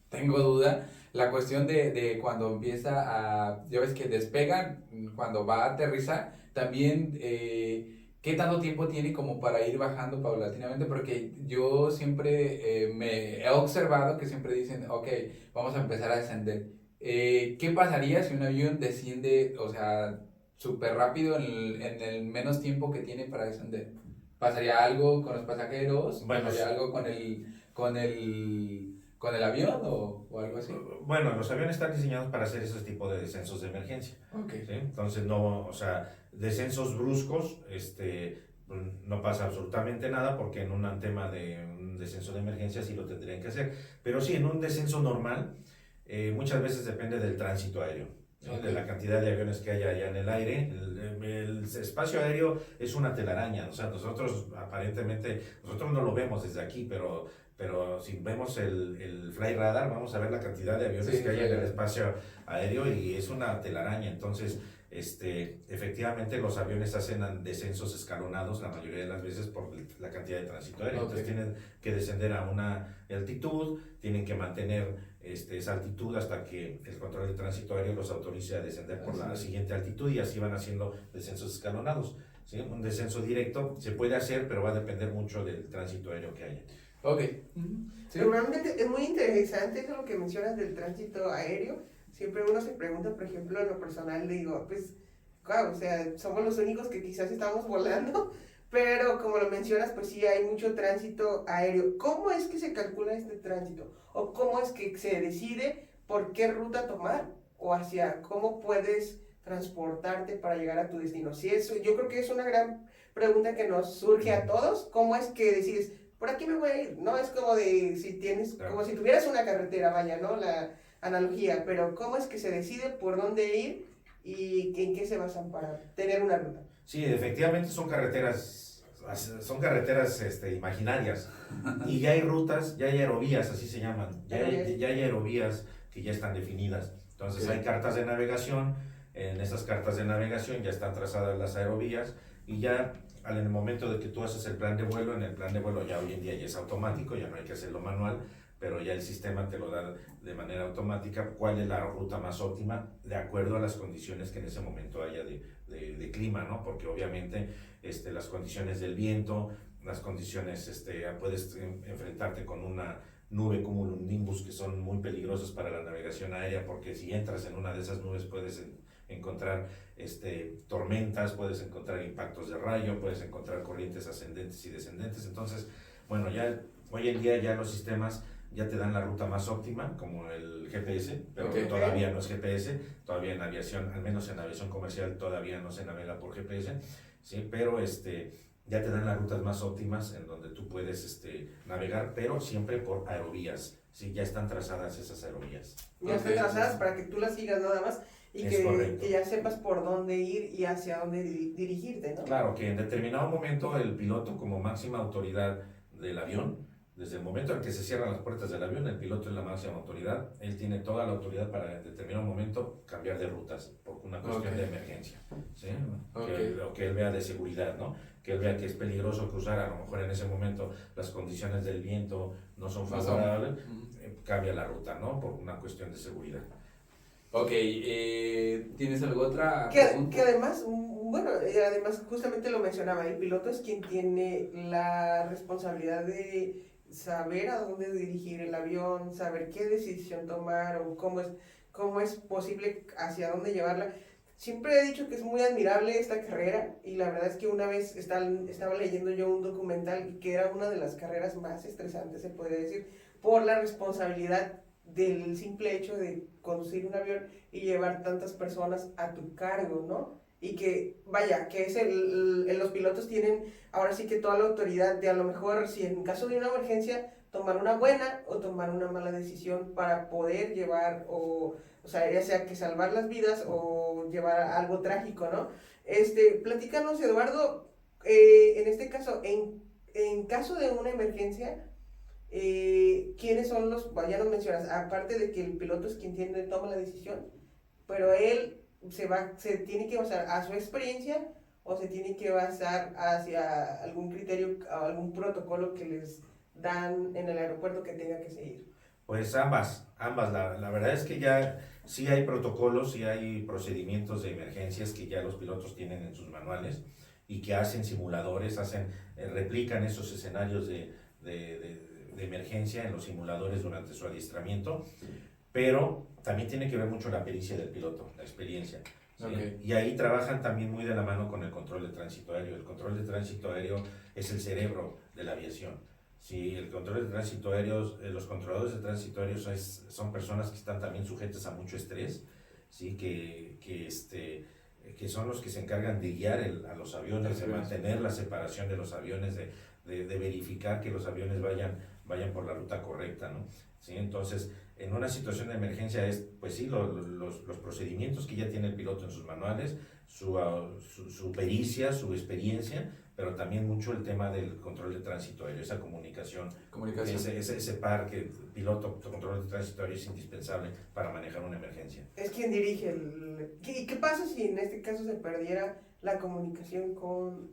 tengo duda, la cuestión de cuando empieza ya ves que despegan, cuando va a aterrizar, también, ¿qué tanto tiempo tiene como para ir bajando paulatinamente? Porque yo siempre me he observado que siempre dicen, ok, vamos a empezar a descender. ¿Qué pasaría si un avión desciende, o sea, súper rápido en el menos tiempo que tiene para descender? ¿Pasaría algo con los pasajeros? Bueno, ¿Pasaría algo con el avión o algo así? Bueno, los aviones están diseñados para hacer ese tipo de descensos de emergencia. Okay. ¿Sí? Entonces, no, o sea, descensos bruscos, no pasa absolutamente nada porque en un tema de un descenso de emergencia sí lo tendrían que hacer. Pero sí, en un descenso normal, muchas veces depende del tránsito aéreo. Okay. De la cantidad de aviones que haya allá en el aire. El espacio aéreo es una telaraña, o sea, nosotros aparentemente, nosotros no lo vemos desde aquí, pero si vemos el fly radar, vamos a ver la cantidad de aviones que hay en el espacio aéreo y es una telaraña. Entonces, efectivamente los aviones hacen descensos escalonados la mayoría de las veces por la cantidad de tránsito aéreo. Okay. Entonces tienen que descender a una altitud, tienen que mantener esa altitud hasta que el control de tránsito aéreo los autorice a descender por la siguiente altitud y así van haciendo descensos escalonados. ¿Sí? Un descenso directo se puede hacer, pero va a depender mucho del tránsito aéreo que haya. Ok. Sí. Realmente es muy interesante eso lo que mencionas del tránsito aéreo. Siempre uno se pregunta, por ejemplo, en lo personal, digo, pues, claro, o sea, somos los únicos que quizás estamos volando, pero como lo mencionas, pues sí hay mucho tránsito aéreo. ¿Cómo es que se calcula este tránsito? ¿O cómo es que se decide por qué ruta tomar? ¿O hacia cómo puedes transportarte para llegar a tu destino? Sí, eso, yo creo que es una gran pregunta que nos surge a todos. ¿Cómo es que decides, por aquí me voy a ir? No es como de si tienes, claro, como si tuvieras una carretera, vaya, ¿no? La analogía, pero ¿cómo es que se decide por dónde ir y en qué se basan para tener una ruta? Sí, efectivamente son carreteras imaginarias y ya hay rutas, ya hay aerovías, así se llaman, ya hay aerovías que ya están definidas. Entonces sí, hay cartas de navegación, en esas cartas de navegación ya están trazadas las aerovías y ya en el momento de que tú haces el plan de vuelo, en el plan de vuelo ya hoy en día ya es automático, ya no hay que hacerlo manual, pero ya el sistema te lo da de manera automática cuál es la ruta más óptima de acuerdo a las condiciones que en ese momento haya de clima, ¿no? Porque obviamente las condiciones del viento, las condiciones, puedes enfrentarte con una nube como un nimbus que son muy peligrosas para la navegación aérea, porque si entras en una de esas nubes puedes encontrar tormentas, puedes encontrar impactos de rayo, puedes encontrar corrientes ascendentes y descendentes. Entonces, bueno, ya hoy en día ya los sistemas ya te dan la ruta más óptima, como el GPS, pero todavía no es GPS, todavía en aviación, al menos en aviación comercial, todavía no se navega por GPS, ¿sí? Pero ya te dan las rutas más óptimas en donde tú puedes navegar, pero siempre por aerovías, ¿sí? Ya están trazadas esas aerovías. Ya están trazadas para que tú las sigas nada más y que ya sepas por dónde ir y hacia dónde dirigirte, ¿no? Claro, que en determinado momento el piloto, como máxima autoridad del avión, desde el momento en que se cierran las puertas del avión, el piloto es la máxima autoridad, él tiene toda la autoridad para en determinado momento cambiar de rutas por una cuestión de emergencia, ¿sí? O que él vea de seguridad, ¿no? Que él vea que es peligroso cruzar, a lo mejor en ese momento las condiciones del viento no son favorables, cambia la ruta, ¿no? Por una cuestión de seguridad. Ok, ¿tienes alguna otra pregunta? Que además, bueno, además justamente lo mencionaba, el piloto es quien tiene la responsabilidad de saber a dónde dirigir el avión, saber qué decisión tomar o cómo es posible hacia dónde llevarla. Siempre he dicho que es muy admirable esta carrera y la verdad es que una vez estaba leyendo yo un documental que era una de las carreras más estresantes, se podría decir, por la responsabilidad del simple hecho de conducir un avión y llevar tantas personas a tu cargo, ¿no? Y que, vaya, que los pilotos tienen ahora sí que toda la autoridad de a lo mejor, si en caso de una emergencia, tomar una buena o tomar una mala decisión para poder llevar, o sea, ya sea que salvar las vidas o llevar algo trágico, ¿no? Platícanos, Eduardo, en este caso, en caso de una emergencia, ¿quiénes son ya nos mencionas, aparte de que el piloto es quien toma la decisión, pero él se tiene que basar a su experiencia o se tienen que basar hacia algún criterio o algún protocolo que les dan en el aeropuerto que tenga que seguir? Pues ambas. La verdad es que ya sí hay protocolos, sí hay procedimientos de emergencias que ya los pilotos tienen en sus manuales y que hacen simuladores, replican esos escenarios de emergencia en los simuladores durante su adiestramiento, pero también tiene que ver mucho la pericia del piloto, la experiencia. ¿Sí? Okay. Y ahí trabajan también muy de la mano con el control de tránsito aéreo. El control de tránsito aéreo es el cerebro de la aviación. Sí, el control de tránsito aéreo, los controladores de tránsito aéreo son personas que están también sujetas a mucho estrés, ¿sí? Que son los que se encargan de guiar a los aviones, de mantener la separación de los aviones, de verificar que los aviones vayan por la ruta correcta, ¿no? ¿Sí? Entonces, en una situación de emergencia pues sí, los procedimientos que ya tiene el piloto en sus manuales, su pericia, su experiencia, pero también mucho el tema del control de tránsito aéreo, esa comunicación. Ese par que piloto, control de tránsito aéreo es indispensable para manejar una emergencia. Es quien dirige ¿Y qué pasa si en este caso se perdiera la comunicación con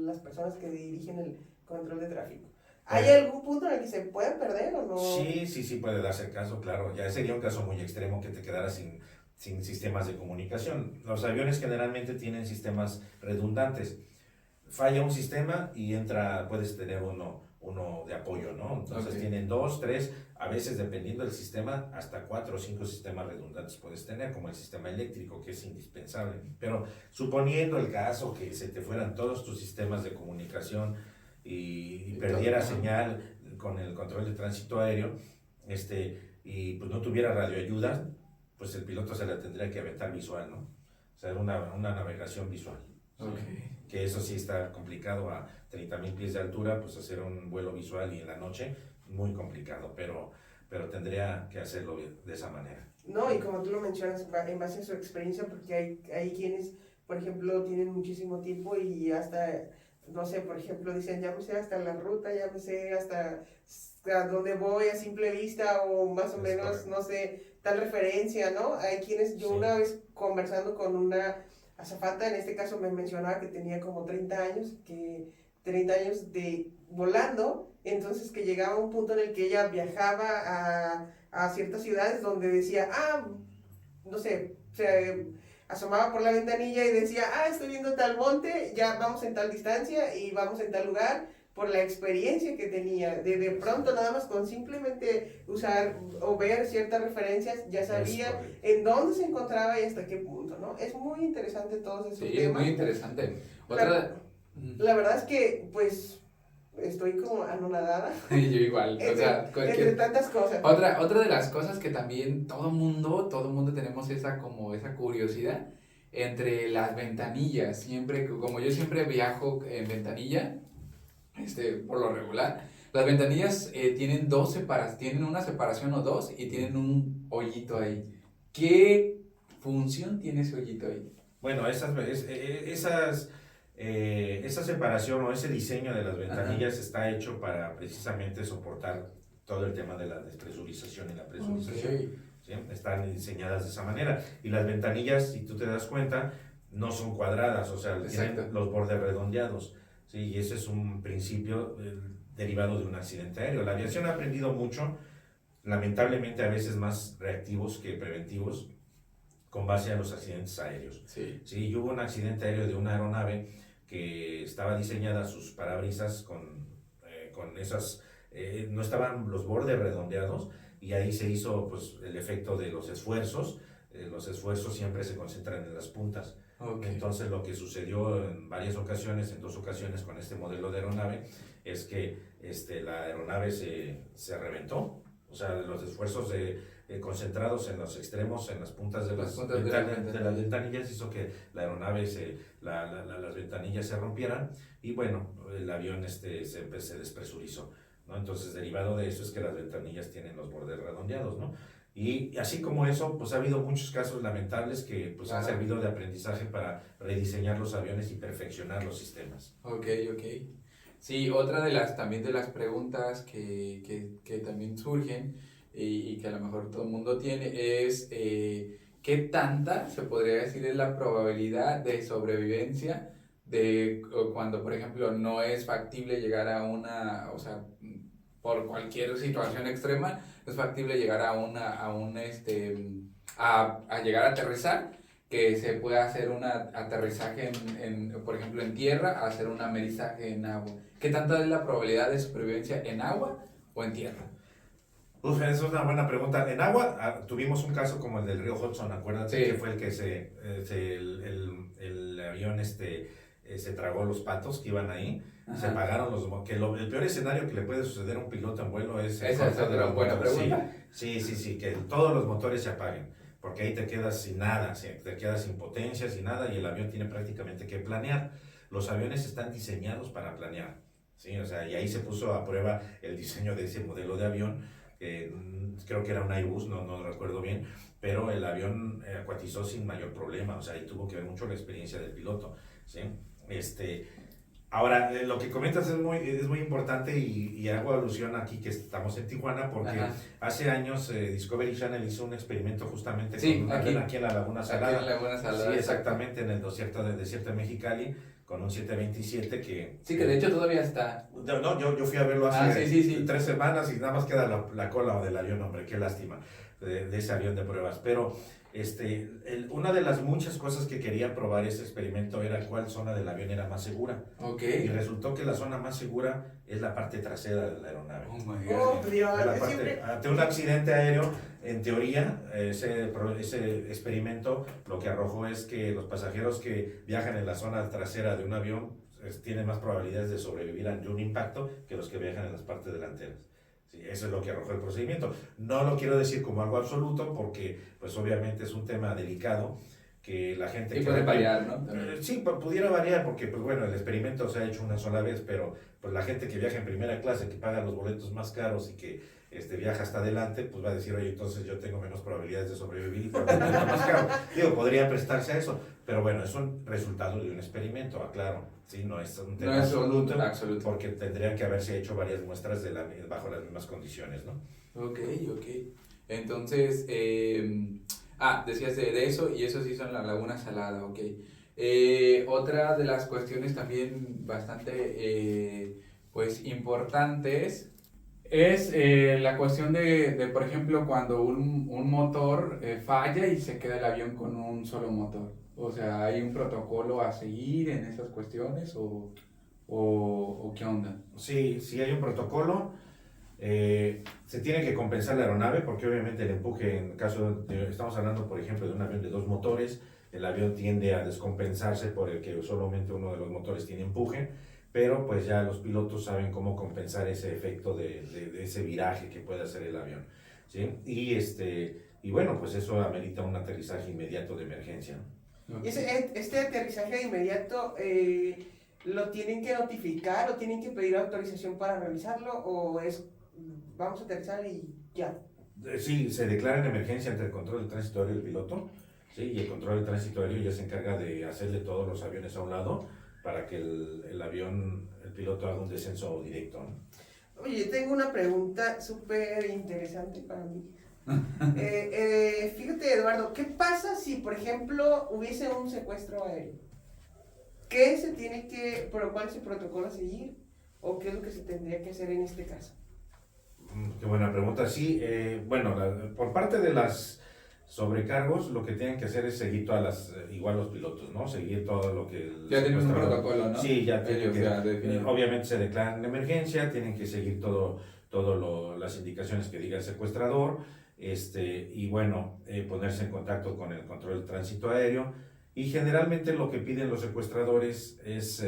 las personas que dirigen el control de tráfico? ¿Hay algún punto en el que se puede perder o no? Sí puede darse el caso, claro. Ya sería un caso muy extremo que te quedaras sin sistemas de comunicación. Los aviones generalmente tienen sistemas redundantes. Falla un sistema y puedes tener uno de apoyo, ¿no? Entonces tienen 2, 3, a veces dependiendo del sistema, hasta 4 o 5 sistemas redundantes puedes tener, como el sistema eléctrico, que es indispensable. Pero suponiendo el caso que se te fueran todos tus sistemas de comunicación y perdiera señal con el control de tránsito aéreo, y pues no tuviera radioayuda, pues el piloto se la tendría que aventar visual, ¿no? O sea, una navegación visual. Okay. Que eso sí está complicado a 30,000 pies de altura, pues hacer un vuelo visual y en la noche, muy complicado, pero tendría que hacerlo de esa manera. No, y como tú lo mencionas, en base a su experiencia, porque hay quienes, por ejemplo, tienen muchísimo tiempo y hasta, no sé, por ejemplo, dicen, ya me sé hasta la ruta, ya me sé hasta a dónde voy a simple vista o más o menos, correcto. No sé, tal referencia, ¿no? Hay quienes, yo una vez conversando con una azafata, en este caso me mencionaba que tenía como 30 años de volando, entonces que llegaba un punto en el que ella viajaba a ciertas ciudades donde decía, no sé, se asomaba por la ventanilla y decía, estoy viendo tal monte, ya vamos en tal distancia y vamos en tal lugar, por la experiencia que tenía, de pronto nada más con simplemente usar o ver ciertas referencias, ya sabía en dónde se encontraba y hasta qué punto, ¿no? Es muy interesante todos esos temas. Sí, es muy interesante. La verdad es que, pues, estoy como anonadada. Yo igual, o sea, entre tantas cosas. Otra de las cosas que también todo mundo tenemos esa curiosidad entre las ventanillas. Como yo siempre viajo en ventanilla, por lo regular, las ventanillas tienen tienen una separación o dos y tienen un hoyito ahí. ¿Qué función tiene ese hoyito ahí? Bueno, esa separación o ese diseño de las ventanillas está hecho para precisamente soportar todo el tema de la despresurización y la presurización. Okay. ¿Sí? Están diseñadas de esa manera. Y las ventanillas, si tú te das cuenta, no son cuadradas, o sea, tienen los bordes redondeados. ¿Sí? Y ese es un principio derivado de un accidente aéreo. La aviación ha aprendido mucho, lamentablemente a veces más reactivos que preventivos, con base a los accidentes aéreos. Sí, hubo un accidente aéreo de una aeronave que estaba diseñada, sus parabrisas con esas, no estaban los bordes redondeados, y ahí se hizo pues el efecto de los esfuerzos siempre se concentran en las puntas. Okay. Entonces lo que sucedió en varias ocasiones, en 2 ocasiones con este modelo de aeronave, es que la aeronave se reventó, o sea, los esfuerzos concentrados en los extremos, en las puntas de las ventanillas, hizo que la aeronave, las ventanillas se rompieran, y bueno, el avión se despresurizó, ¿no? Entonces, derivado de eso es que las ventanillas tienen los bordes redondeados, ¿no? Y así como eso, pues ha habido muchos casos lamentables que pues han servido de aprendizaje para rediseñar los aviones y perfeccionar los sistemas. Ok. Sí, otra de las preguntas que también surgen y que a lo mejor todo el mundo tiene es ¿qué tanta se podría decir es la probabilidad de sobrevivencia cuando, por ejemplo, no es factible llegar a una, o sea, por cualquier situación extrema, no es factible llegar a llegar a aterrizar, que se pueda hacer un aterrizaje por ejemplo, en tierra, a hacer un amerizaje en agua. ¿Qué tanta es la probabilidad de supervivencia en agua o en tierra? Uf, esa es una buena pregunta. En agua tuvimos un caso como el del río Hudson, acuérdate Sí. que fue el que el avión se tragó los patos que iban ahí, se Ajá. apagaron el peor escenario que le puede suceder a un piloto en vuelo es el Esa es corte de otra los buena motores. pregunta. Sí, que todos los motores se apaguen, porque ahí te quedas sin nada, te quedas sin potencia, sin nada, y el avión tiene prácticamente que planear. Los aviones están diseñados para planear, ¿sí? O sea, y ahí se puso a prueba el diseño de ese modelo de avión. Creo que era un Airbus, no recuerdo bien, pero el avión acuatizó sin mayor problema, o sea, ahí tuvo que ver mucho la experiencia del piloto, ¿sí? Ahora, lo que comentas es muy importante y hago alusión aquí que estamos en Tijuana porque Ajá. hace años Discovery Channel hizo un experimento justamente Sí, con un avión aquí en la Laguna Salada. Aquí en la Laguna Salada. Sí, exactamente, en el desierto de Mexicali, con un 727 que... Sí, que de hecho todavía está. No, yo fui a verlo hace Sí. 3 semanas y nada más queda la cola del avión, hombre, qué lástima, de ese avión de pruebas. Pero una de las muchas cosas que quería probar ese experimento era cuál zona del avión era más segura. Ok. Y resultó que la zona más segura es la parte trasera de la aeronave. Oh my Oh, God. Dios, De la parte, siempre... ante un accidente aéreo, en teoría, ese experimento lo que arrojó es que los pasajeros que viajan en la zona trasera de un avión tienen más probabilidades de sobrevivir ante un impacto que los que viajan en las partes delanteras. Sí, eso es lo que arrojó el procedimiento. No lo quiero decir como algo absoluto porque, pues obviamente es un tema delicado que la gente... Y puede variar, ¿no? Sí, pudiera variar porque, pues bueno, el experimento se ha hecho una sola vez, pero pues la gente que viaja en primera clase, que paga los boletos más caros y que viaja hasta adelante, pues va a decir, oye, entonces yo tengo menos probabilidades de sobrevivir y por el boleto más caro. Digo, podría prestarse a eso, pero bueno, es un resultado de un experimento, aclaro, ¿sí? No es un tema absoluto, porque tendrían que haberse hecho varias muestras bajo las mismas condiciones, ¿no? Ok. Entonces, decías de eso, y eso sí son la Laguna Salada, ok. Otra de las cuestiones también bastante, pues, importantes es la cuestión por ejemplo, cuando un motor falla y se queda el avión con un solo motor. O sea, ¿hay un protocolo a seguir en esas cuestiones o qué onda? Sí, hay un protocolo. Se tiene que compensar la aeronave porque obviamente el empuje, en caso estamos hablando por ejemplo de un avión de 2 motores, el avión tiende a descompensarse por el que solamente uno de los motores tiene empuje, pero pues ya los pilotos saben cómo compensar ese efecto de ese viraje que puede hacer el avión, ¿sí? Y bueno, pues eso amerita un aterrizaje inmediato de emergencia. Okay. Este aterrizaje inmediato, ¿lo tienen que notificar o tienen que pedir autorización para realizarlo o es vamos a aterrizar y ya? Sí, se declara en emergencia ante el control del tránsito aéreo del piloto, ¿sí? Y el control del tránsito aéreo ya se encarga de hacerle todos los aviones a un lado para que el piloto haga un descenso directo, ¿no? Oye, tengo una pregunta súper interesante para mí. Fíjate, Eduardo, ¿qué pasa si, por ejemplo, hubiese un secuestro aéreo? ¿Cuál es el protocolo a seguir? ¿O qué es lo que se tendría que hacer en este caso? Qué buena pregunta. Sí, bueno, por parte de las sobrecargos, lo que tienen que hacer es seguir igual los pilotos, ¿no? Seguir todo lo que... Ya tienen un protocolo, ¿no? Sí, ya tienen que... obviamente se declaran en emergencia, tienen que seguir las indicaciones que diga el secuestrador, y bueno, ponerse en contacto con el control del tránsito aéreo. Y generalmente lo que piden los secuestradores es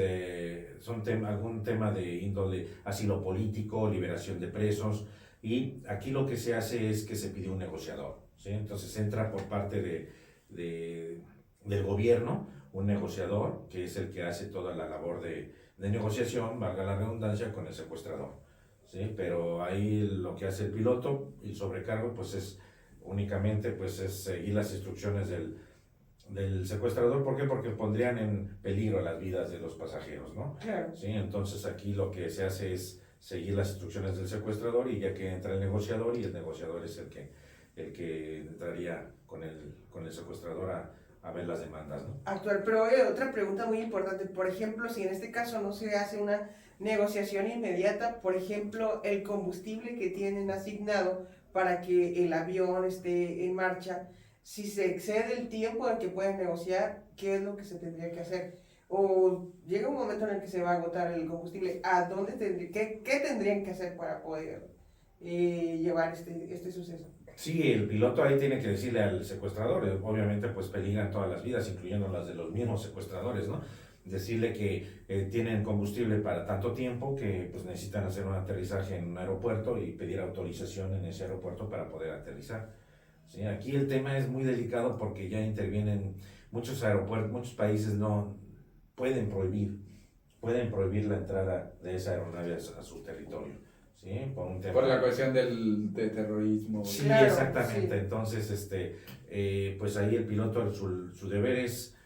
algún tema de índole asilo político, liberación de presos, y aquí lo que se hace es que se pide un negociador, ¿sí? Entonces entra por parte del gobierno un negociador, que es el que hace toda la labor de negociación, valga la redundancia, con el secuestrador, ¿sí? Pero ahí lo que hace el piloto, el sobrecargo, pues es únicamente pues es seguir las instrucciones del secuestrador. ¿Por qué? Porque pondrían en peligro las vidas de los pasajeros, ¿no? Claro. Sí, entonces aquí lo que se hace es seguir las instrucciones del secuestrador y ya que entra el negociador y el negociador es el que entraría con el secuestrador ver las demandas, ¿no? Actual, pero otra pregunta muy importante, por ejemplo, si en este caso no se hace una negociación inmediata, por ejemplo, el combustible que tienen asignado para que el avión esté en marcha, si se excede el tiempo en que pueden negociar, ¿qué es lo que se tendría que hacer? O llega un momento en el que se va a agotar el combustible, ¿a dónde qué tendrían que hacer para poder llevar este suceso? Sí, el piloto ahí tiene que decirle al secuestrador, obviamente pues peligran todas las vidas, incluyendo las de los mismos secuestradores, ¿no? Decirle que tienen combustible para tanto tiempo que pues necesitan hacer un aterrizaje en un aeropuerto y pedir autorización en ese aeropuerto para poder aterrizar. ¿Sí? Aquí el tema es muy delicado porque ya intervienen muchos aeropuertos, muchos países no pueden prohibir la entrada de esa aeronave a su territorio. ¿Sí? Por la cuestión de terrorismo. Sí, claro, exactamente. sí. Entonces, pues ahí el piloto, su deber es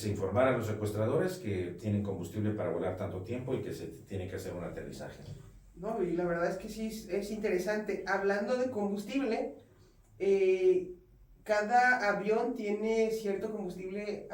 informar a los secuestradores que tienen combustible para volar tanto tiempo y que se tiene que hacer un aterrizaje. No, y la verdad es que sí es interesante. Hablando de combustible, cada avión tiene cierto combustible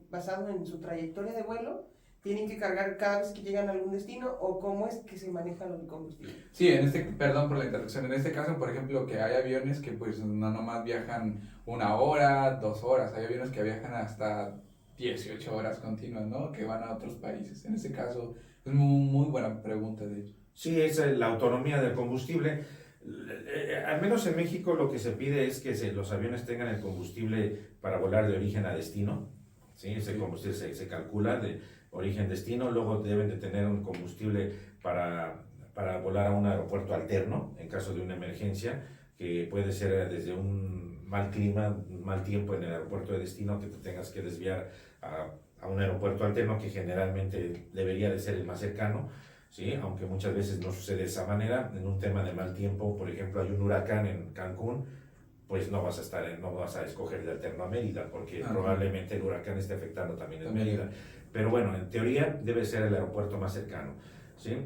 basado en su trayectoria de vuelo. ¿Tienen que cargar cada vez que llegan a algún destino o cómo es que se maneja el combustible? Sí, perdón por la interrupción, en este caso, por ejemplo, que hay aviones que pues no nomás viajan 1 hora, 2 horas, hay aviones que viajan hasta 18 horas continuas, ¿no? Que van a otros países. En este caso, es muy buena pregunta, de hecho. Sí, es la autonomía del combustible. Al menos en México lo que se pide es que los aviones tengan el combustible para volar de origen a destino. ¿Sí? Ese combustible se calcula de origen-destino. Luego deben de tener un combustible para volar a un aeropuerto alterno en caso de una emergencia, que puede ser desde un mal clima, un mal tiempo en el aeropuerto de destino, que te tengas que desviar a un aeropuerto alterno que generalmente debería de ser el más cercano. ¿Sí? Aunque muchas veces no sucede de esa manera. En un tema de mal tiempo, por ejemplo, hay un huracán en Cancún, pues no vas a escoger de alterno a Mérida, porque probablemente el huracán esté afectando también en Mérida. Pero bueno, en teoría debe ser el aeropuerto más cercano, ¿sí?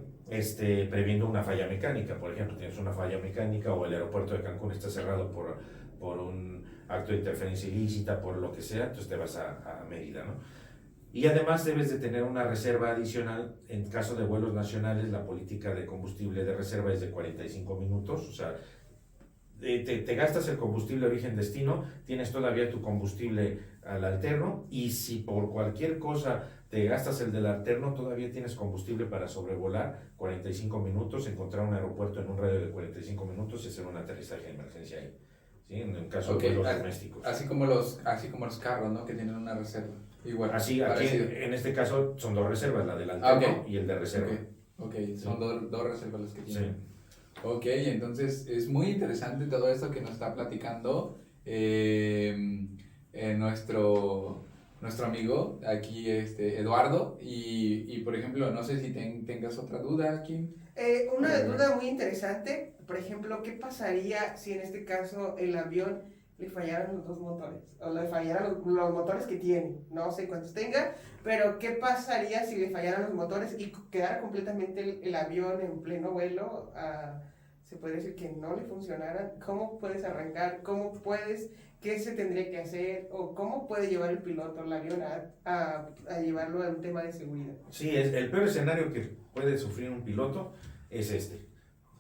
Previendo una falla mecánica. Por ejemplo, tienes una falla mecánica o el aeropuerto de Cancún está cerrado por un acto de interferencia ilícita, por lo que sea, entonces te vas a Mérida, ¿no? Y además debes de tener una reserva adicional. En caso de vuelos nacionales, la política de combustible de reserva es de 45 minutos, o sea, te gastas el combustible origen-destino, tienes todavía tu combustible al alterno, y si por cualquier cosa te gastas el del alterno, todavía tienes combustible para sobrevolar 45 minutos, encontrar un aeropuerto en un radio de 45 minutos y hacer un aterrizaje de emergencia ahí. ¿Sí? En el caso de vuelos domésticos. Así como los carros, ¿no? Que tienen una reserva. Igual. Así, aquí en este caso son dos reservas, la del alterno y el de reserva. Okay. Son dos reservas las que tienen. Sí. Ok, entonces es muy interesante todo esto que nos está platicando nuestro amigo aquí, Eduardo. Y por ejemplo, no sé si tengas otra duda, Kim. Una duda muy interesante, por ejemplo, ¿qué pasaría si en este caso el avión le fallaran los dos motores? O le fallaran los motores que tiene, no sé cuántos tenga, pero ¿qué pasaría si le fallaran los motores y quedara completamente el avión en pleno vuelo? Se podría decir que no le funcionara. ¿Cómo puedes arrancar? ¿Qué se tendría que hacer? ¿O cómo puede llevar el piloto el avión a llevarlo a un tema de seguridad? Sí, el peor escenario que puede sufrir un piloto es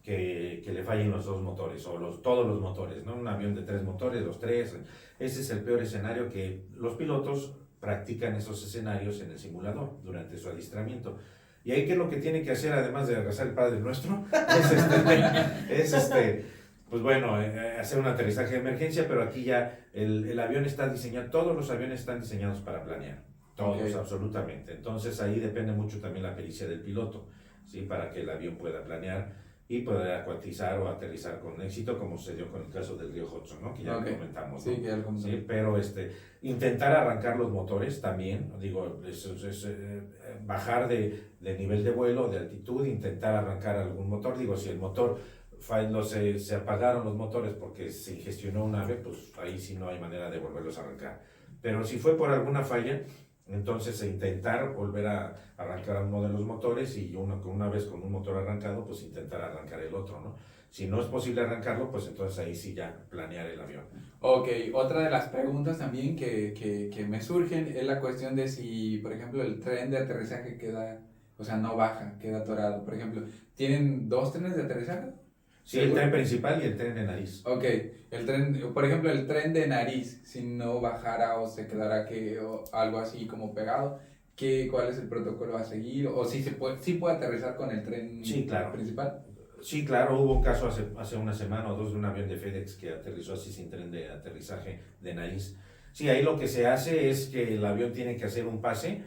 que le fallen los dos motores o todos los motores, ¿no? Un avión de 3 motores, los 3, ese es el peor escenario. Que los pilotos practican esos escenarios en el simulador durante su adiestramiento. Y ahí, ¿qué es lo que tiene que hacer, además de rezar el Padre Nuestro? Pues bueno, hacer un aterrizaje de emergencia, pero aquí ya el avión está diseñado, todos los aviones están diseñados para planear, todos, absolutamente. Entonces ahí depende mucho también la pericia del piloto, ¿sí? Para que el avión pueda planear y poder acuatizar o aterrizar con éxito, como sucedió con el caso del río Hudson, ¿no? Que ya lo comentamos, ¿no? Sí, que ya lo comentamos. Sí, pero intentar arrancar los motores también, digo, bajar de nivel de vuelo, de altitud, intentar arrancar algún motor. Digo, si el motor se apagaron los motores porque se ingestionó un ave, pues ahí sí no hay manera de volverlos a arrancar. Pero si fue por alguna falla, Entonces intentar volver a arrancar uno de los motores y una vez con un motor arrancado, pues intentar arrancar el otro, ¿no? Si no es posible arrancarlo, pues entonces ahí sí ya planear el avión. Ok, otra de las preguntas también que me surgen es la cuestión de si, por ejemplo, el tren de aterrizaje queda, o sea, no baja, queda atorado. Por ejemplo, ¿tienen dos trenes de aterrizaje? Sí, el tren principal y el tren de nariz. Ok, el tren, por ejemplo, el tren de nariz, si no bajara o se quedara o algo así como pegado, ¿cuál es el protocolo a seguir? ¿O si sí puede aterrizar con el tren Sí, claro. principal? Sí, claro, hubo un caso hace una semana o dos de un avión de FedEx que aterrizó así sin tren de aterrizaje de nariz. Sí, ahí lo que se hace es que el avión tiene que hacer un pase,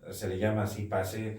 se le llama así pase,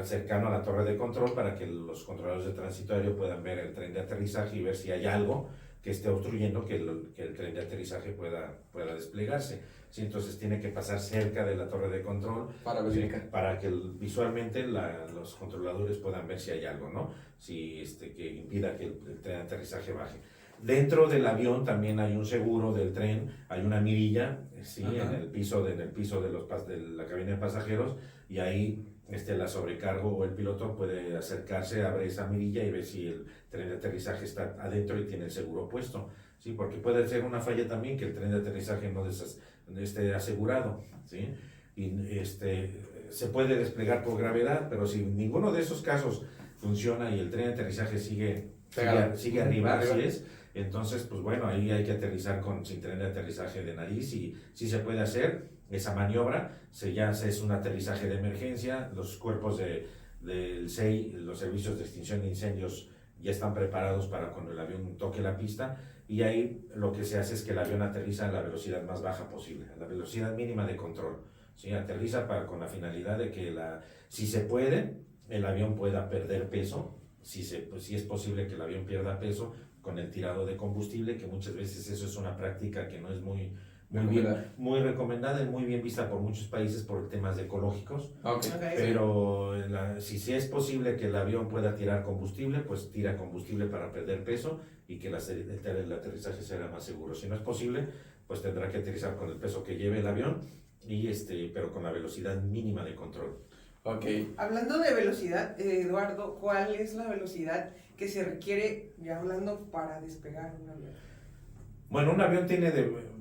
cercano a la torre de control para que los controladores de tránsito aéreo puedan ver el tren de aterrizaje y ver si hay algo que esté obstruyendo que el tren de aterrizaje pueda desplegarse. Sí, entonces tiene que pasar cerca de la torre de control Para verificar. para que visualmente los controladores puedan ver si hay algo, ¿no? Si que impida que el tren de aterrizaje baje. Dentro del avión también hay un seguro del tren, hay una mirilla, ¿sí? en el piso de la cabina de pasajeros, y ahí la sobrecargo o el piloto puede acercarse, abre esa mirilla y ver si el tren de aterrizaje está adentro y tiene el seguro puesto, ¿sí? Porque puede ser una falla también que el tren de aterrizaje no esté asegurado, ¿sí? Y se puede desplegar por gravedad, pero si ninguno de esos casos funciona y el tren de aterrizaje sigue arriba, así es, entonces pues bueno, ahí hay que aterrizar sin tren de aterrizaje de nariz, y sí se puede hacer esa maniobra. Es un aterrizaje de emergencia, los cuerpos del SEI, los servicios de extinción de incendios, ya están preparados para cuando el avión toque la pista, y ahí lo que se hace es que el avión aterriza a la velocidad más baja posible, a la velocidad mínima de control, ¿sí? Aterriza con la finalidad de que si se puede, el avión pueda perder peso, si es posible que el avión pierda peso con el tirado de combustible, que muchas veces eso es una práctica que no es muy recomendada y muy bien vista por muchos países por temas ecológicos. Okay. Pero si es posible que el avión pueda tirar combustible, pues tira combustible para perder peso y que el aterrizaje sea más seguro. Si no es posible, pues tendrá que aterrizar con el peso que lleve el avión, pero con la velocidad mínima de control. Okay. Hablando de velocidad, Eduardo, ¿cuál es la velocidad que se requiere, ya hablando, para despegar un avión? Bueno, un avión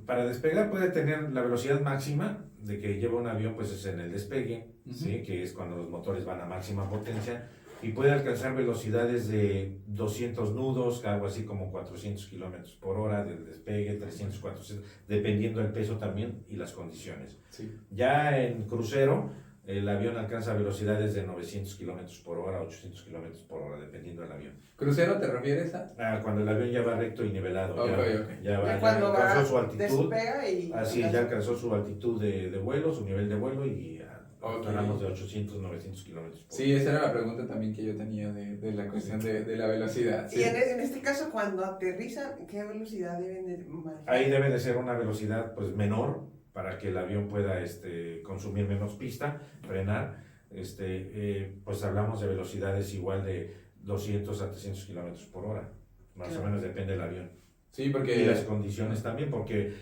para despegar puede tener la velocidad máxima de que lleva un avión, pues es en el despegue, ¿sí? Que es cuando los motores van a máxima potencia, y puede alcanzar velocidades de 200 nudos, algo así como 400 kilómetros por hora del despegue, 300, 400, dependiendo del peso también y las condiciones. Sí. Ya en crucero, el avión alcanza velocidades de 900 kilómetros por hora, 800 kilómetros por hora, dependiendo del avión. ¿Crucero te refieres a? Cuando el avión ya va recto y nivelado, ya alcanzó su altitud. Ya alcanzó su altitud de vuelo, su nivel de vuelo, y hablamos de 800, 900 kilómetros por hora. Sí, esa era la pregunta también que yo tenía de la cuestión de la velocidad. Sí. Y en este caso, cuando aterrizan, ¿qué velocidad deben de manejar? Ahí debe de ser una velocidad pues menor, para que el avión pueda consumir menos pista, frenar. Pues hablamos de velocidades igual de 200 a 300 kilómetros por hora, más o menos, depende del avión. Sí, porque... Y las condiciones también, porque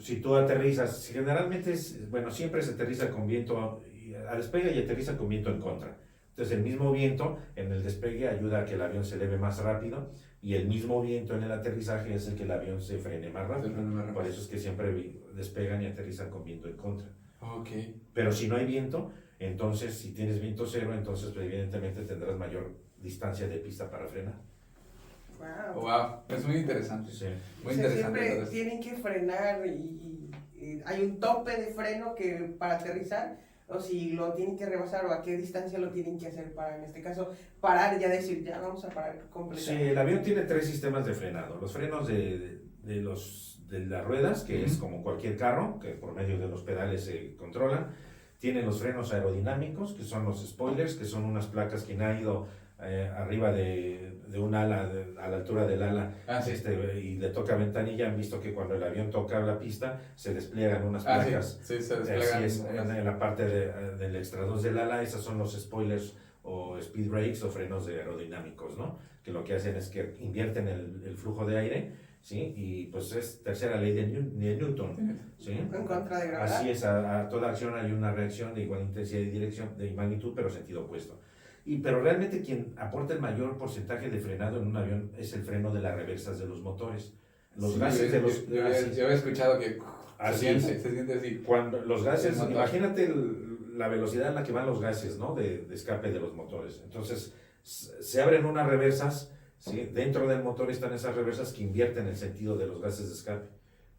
si tú aterrizas, generalmente siempre se aterriza con viento, a despegue y aterriza con viento en contra. Entonces el mismo viento en el despegue ayuda a que el avión se eleve más rápido, y el mismo viento en el aterrizaje es el que el avión se frene más rápido. Por eso es que siempre despegan y aterrizan con viento en contra. Okay. Pero si no hay viento, entonces si tienes viento cero, entonces evidentemente tendrás mayor distancia de pista para frenar. Wow, es muy interesante. Sí. Muy interesante. Siempre tienen que frenar y hay un tope de freno para aterrizar, o si lo tienen que rebasar, o a qué distancia lo tienen que hacer para, en este caso, parar, ya decir, ya vamos a parar completamente. Sí, el avión tiene 3 sistemas de frenado. Los frenos de las ruedas, que es como cualquier carro, que por medio de los pedales se controlan. Tiene los frenos aerodinámicos, que son los spoilers, que son unas placas que han ido arriba de un ala, a la altura del ala, y le toca ventanilla. Han visto que cuando el avión toca la pista, se despliegan unas placas. Sí, se despliegan. Así es, en la parte del extra 2 del ala. Esas son los spoilers o speed brakes o frenos de aerodinámicos, ¿no? Que lo que hacen es que invierten el flujo de aire, ¿sí? Y pues es tercera ley de Newton, ¿sí? En contra de gravedad. Así es, a toda acción hay una reacción de igual intensidad y dirección, de magnitud, pero sentido opuesto. Pero realmente quien aporta el mayor porcentaje de frenado en un avión es el freno de las reversas de los motores. Los Sí, gases de los... yo había escuchado que Así se siente así. Cuando los gases, El motor. imagínate la velocidad en la que van los gases, ¿no? De escape de los motores. Entonces, se abren unas reversas, ¿sí? Dentro del motor están esas reversas que invierten el sentido de los gases de escape.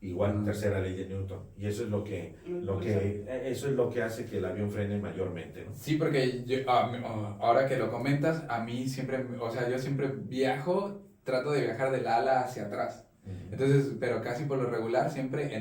Igual, tercera ley de Newton. Y eso es eso es lo que hace que el avión frene mayormente, ¿no? Sí, porque ahora que lo comentas, a mí siempre, o sea, yo siempre viajo, trato de viajar del ala hacia atrás. Entonces, pero casi por lo regular siempre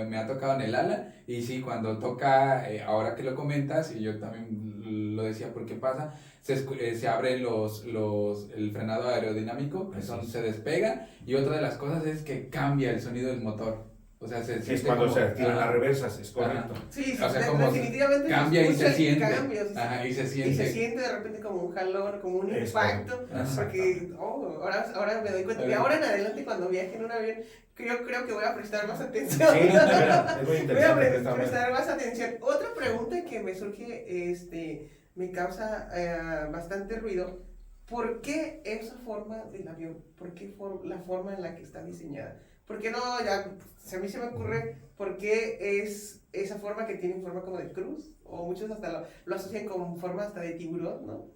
me ha tocado en el ala, y sí, cuando toca, ahora que lo comentas, y yo también lo decía porque pasa, se abren el frenado aerodinámico, se despega, y otra de las cosas es que cambia el sonido del motor. O sea, es cuando se activan las reversas, es correcto. Sí, o sea, como definitivamente cambia y se siente. Cambios, Ajá, y se siente. Y se siente de repente como un jalón, como un impacto. Porque ahora me doy cuenta. Y ahora en adelante, cuando viaje en un avión, yo creo que voy a prestar más atención. Sí, es muy interesante. Voy a prestar más atención. Otra pregunta que me surge, me causa bastante ruido. ¿Por qué esa forma del avión? ¿Por qué la forma en la que está diseñada? ¿Por qué no? A mí se me ocurre por qué es esa forma que tiene forma como de cruz, o muchos hasta lo asocian con forma hasta de tiburón, ¿no?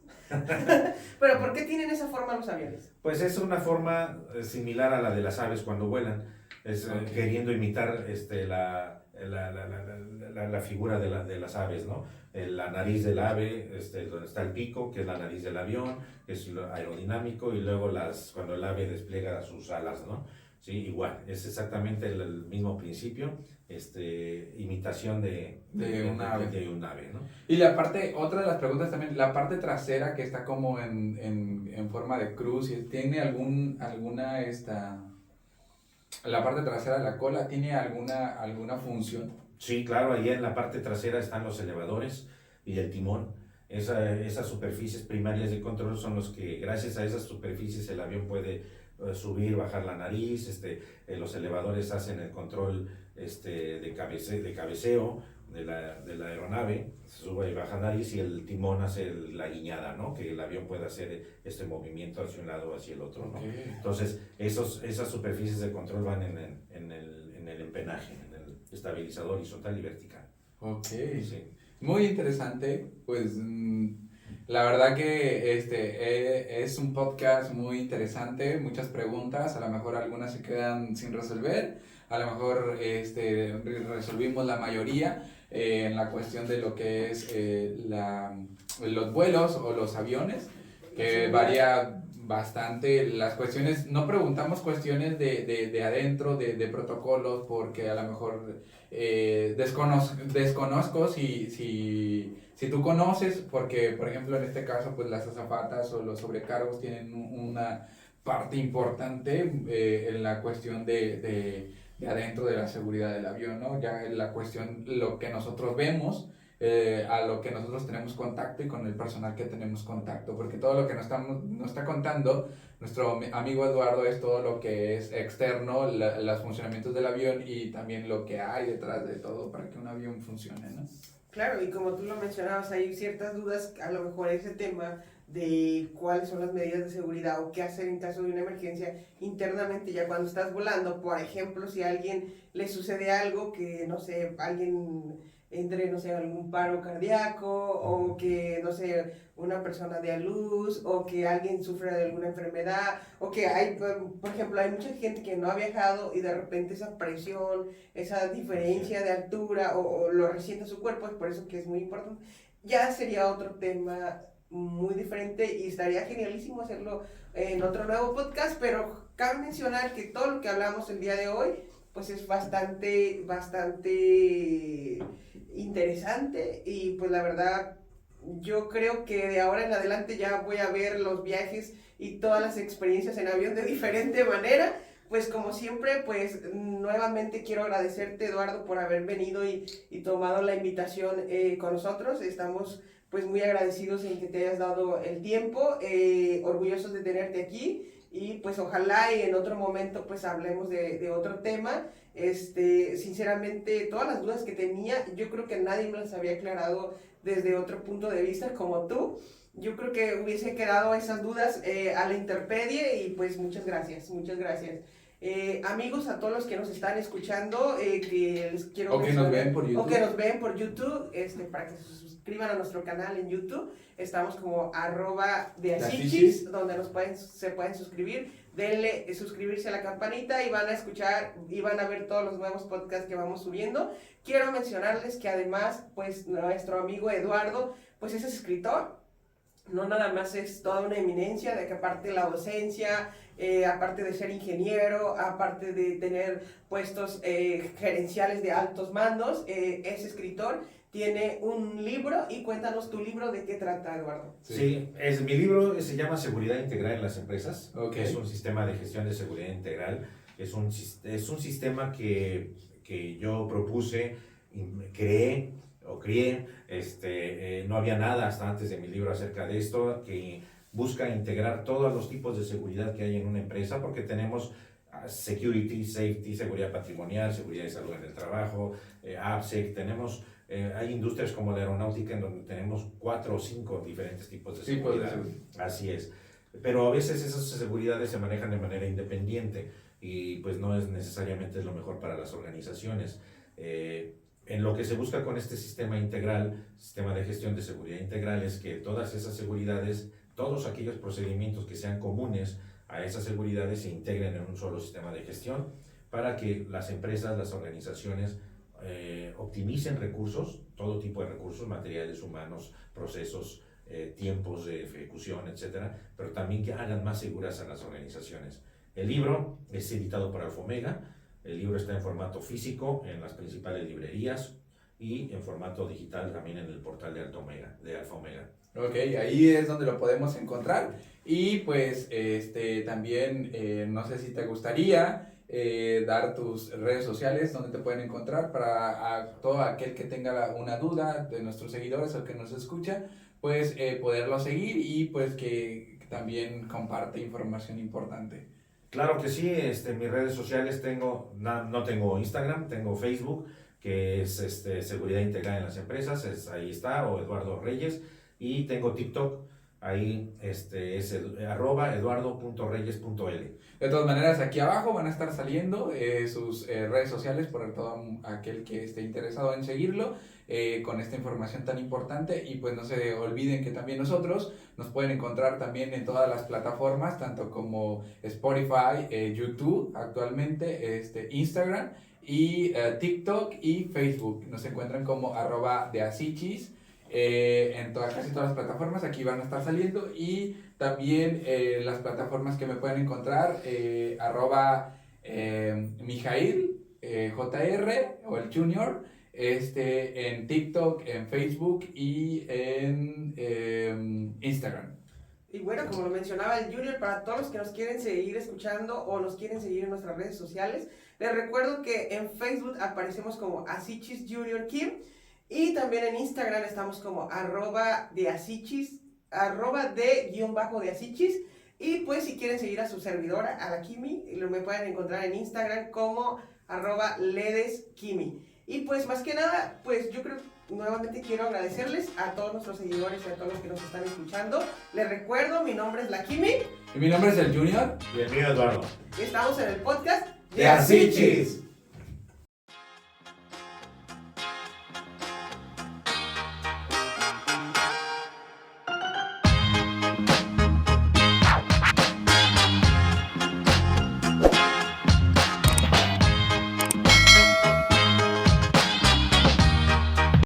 Pero ¿por qué tienen esa forma los aviones? Pues es una forma similar a la de las aves cuando vuelan, queriendo imitar la figura de las aves, ¿no? La nariz del ave, donde está el pico, que es la nariz del avión, que es lo aerodinámico, y luego cuando el ave despliega sus alas, ¿no? Sí, igual, es exactamente el mismo principio, imitación de un ave, ¿no? Y otra de las preguntas también, la parte trasera que está como en forma de cruz, ¿tiene la parte trasera de la cola, ¿tiene alguna función? Sí, claro, ahí en la parte trasera están los elevadores y el timón. Esas superficies primarias de control son los que, gracias a esas superficies, el avión puede subir, bajar la nariz, los elevadores hacen el control de cabeceo de la aeronave, se sube y baja nariz, y el timón hace la guiñada, ¿no? Que el avión pueda hacer este movimiento hacia un lado o hacia el otro, ¿no? Okay. Entonces, esas superficies de control van en el empenaje, en el estabilizador horizontal y vertical. Ok, sí. Muy interesante, pues la verdad que es un podcast muy interesante, muchas preguntas, a lo mejor algunas se quedan sin resolver, a lo mejor resolvimos la mayoría en la cuestión de lo que es los vuelos o los aviones, que varía bastante las cuestiones. No preguntamos cuestiones de adentro, de protocolos, porque a lo mejor desconozco si tú conoces, porque por ejemplo en este caso pues las azafatas o los sobrecargos tienen una parte importante en la cuestión de adentro de la seguridad del avión, ¿no? Ya en la cuestión, lo que nosotros vemos, a lo que nosotros tenemos contacto y con el personal que tenemos contacto, porque todo lo que nos está contando nuestro amigo Eduardo es todo lo que es externo, los funcionamientos del avión y también lo que hay detrás de todo para que un avión funcione, ¿no? Claro, y como tú lo mencionabas, hay ciertas dudas, a lo mejor ese tema de cuáles son las medidas de seguridad o qué hacer en caso de una emergencia internamente ya cuando estás volando. Por ejemplo, si a alguien le sucede algo, que no sé, alguien entre, no sé, algún paro cardíaco, o que, no sé, una persona dé a luz, o que alguien sufra de alguna enfermedad, o que hay, por ejemplo, hay mucha gente que no ha viajado y de repente esa presión, esa diferencia de altura, o lo resiente su cuerpo, es por eso que es muy importante. Ya sería otro tema muy diferente y estaría genialísimo hacerlo en otro nuevo podcast, pero cabe mencionar que todo lo que hablamos el día de hoy pues es bastante interesante, y pues la verdad yo creo que de ahora en adelante ya voy a ver los viajes y todas las experiencias en avión de diferente manera. Pues como siempre, pues nuevamente quiero agradecerte, Eduardo, por haber venido y tomado la invitación con nosotros. Estamos pues muy agradecidos en que te hayas dado el tiempo, orgullosos de tenerte aquí y pues ojalá y en otro momento pues hablemos de otro tema. Sinceramente todas las dudas que tenía yo creo que nadie me las había aclarado desde otro punto de vista como tú. Yo creo que hubiese quedado esas dudas a la intemperie y pues muchas gracias, muchas gracias. Amigos, a todos los que nos están escuchando, que les quiero o que nos ven por YouTube, o que nos ven por YouTube, para que se suscriban a nuestro canal en YouTube. Estamos como @deasichis, donde se pueden suscribir. Denle suscribirse a la campanita y van a escuchar y van a ver todos los nuevos podcasts que vamos subiendo. Quiero mencionarles que además, pues nuestro amigo Eduardo, pues es escritor. No nada más es toda una eminencia, de que aparte de la docencia, aparte de ser ingeniero, aparte de tener puestos gerenciales de altos mandos, es escritor, tiene un libro y cuéntanos tu libro, ¿de qué trata, Eduardo? Sí, mi libro se llama Seguridad Integral en las Empresas, Okay. Es un sistema de gestión de seguridad integral, es un sistema que yo propuse, crié, no había nada hasta antes de mi libro acerca de esto, que busca integrar todos los tipos de seguridad que hay en una empresa, porque tenemos security, safety, seguridad patrimonial, seguridad de salud en el trabajo, AppSec, hay industrias como la aeronáutica en donde tenemos 4 o 5 diferentes tipos de seguridad. Así es. Pero a veces esas seguridades se manejan de manera independiente y pues no es necesariamente lo mejor para las organizaciones. En lo que se busca con este sistema integral, sistema de gestión de seguridad integral, es que todas esas seguridades, todos aquellos procedimientos que sean comunes a esas seguridades se integren en un solo sistema de gestión para que las empresas, las organizaciones optimicen recursos, todo tipo de recursos, materiales, humanos, procesos, tiempos de ejecución, etcétera, pero también que hagan más seguras a las organizaciones. El libro es editado por Alfa Omega. El libro está en formato físico en las principales librerías y en formato digital también en el portal de Alfa Omega. Ok, ahí es donde lo podemos encontrar. Y pues también no sé si te gustaría dar tus redes sociales donde te pueden encontrar para a todo aquel que tenga una duda de nuestros seguidores o que nos escucha, pues poderlo seguir y pues que también comparte información importante. Claro que sí, mis redes sociales no tengo Instagram, tengo Facebook, que es Seguridad Integral en las Empresas, ahí está, o Eduardo Reyes, y tengo TikTok, ahí es @eduardo.reyes.l. De todas maneras, aquí abajo van a estar saliendo sus redes sociales por todo aquel que esté interesado en seguirlo con esta información tan importante. Y pues no se olviden que también nosotros nos pueden encontrar también en todas las plataformas, tanto como Spotify, YouTube actualmente, Instagram y TikTok y Facebook. Nos encuentran como @deasichis. En casi todas las plataformas aquí van a estar saliendo y también las plataformas que me pueden encontrar @Mijail JR o el Junior en TikTok, en Facebook y en Instagram. Y bueno, como lo mencionaba el Junior, para todos los que nos quieren seguir escuchando o nos quieren seguir en nuestras redes sociales, les recuerdo que en Facebook aparecemos como Asichis Junior Kim. Y también en Instagram estamos como @deasichis, @de_deasichis. Y pues si quieren seguir a su servidora, a la Kimi, me pueden encontrar en Instagram como @ledeskimi. Y pues más que nada, pues yo creo, nuevamente quiero agradecerles a todos nuestros seguidores y a todos los que nos están escuchando. Les recuerdo, mi nombre es la Kimi. Y mi nombre es el Junior. Y el mío Eduardo. Y estamos en el podcast De Asichis.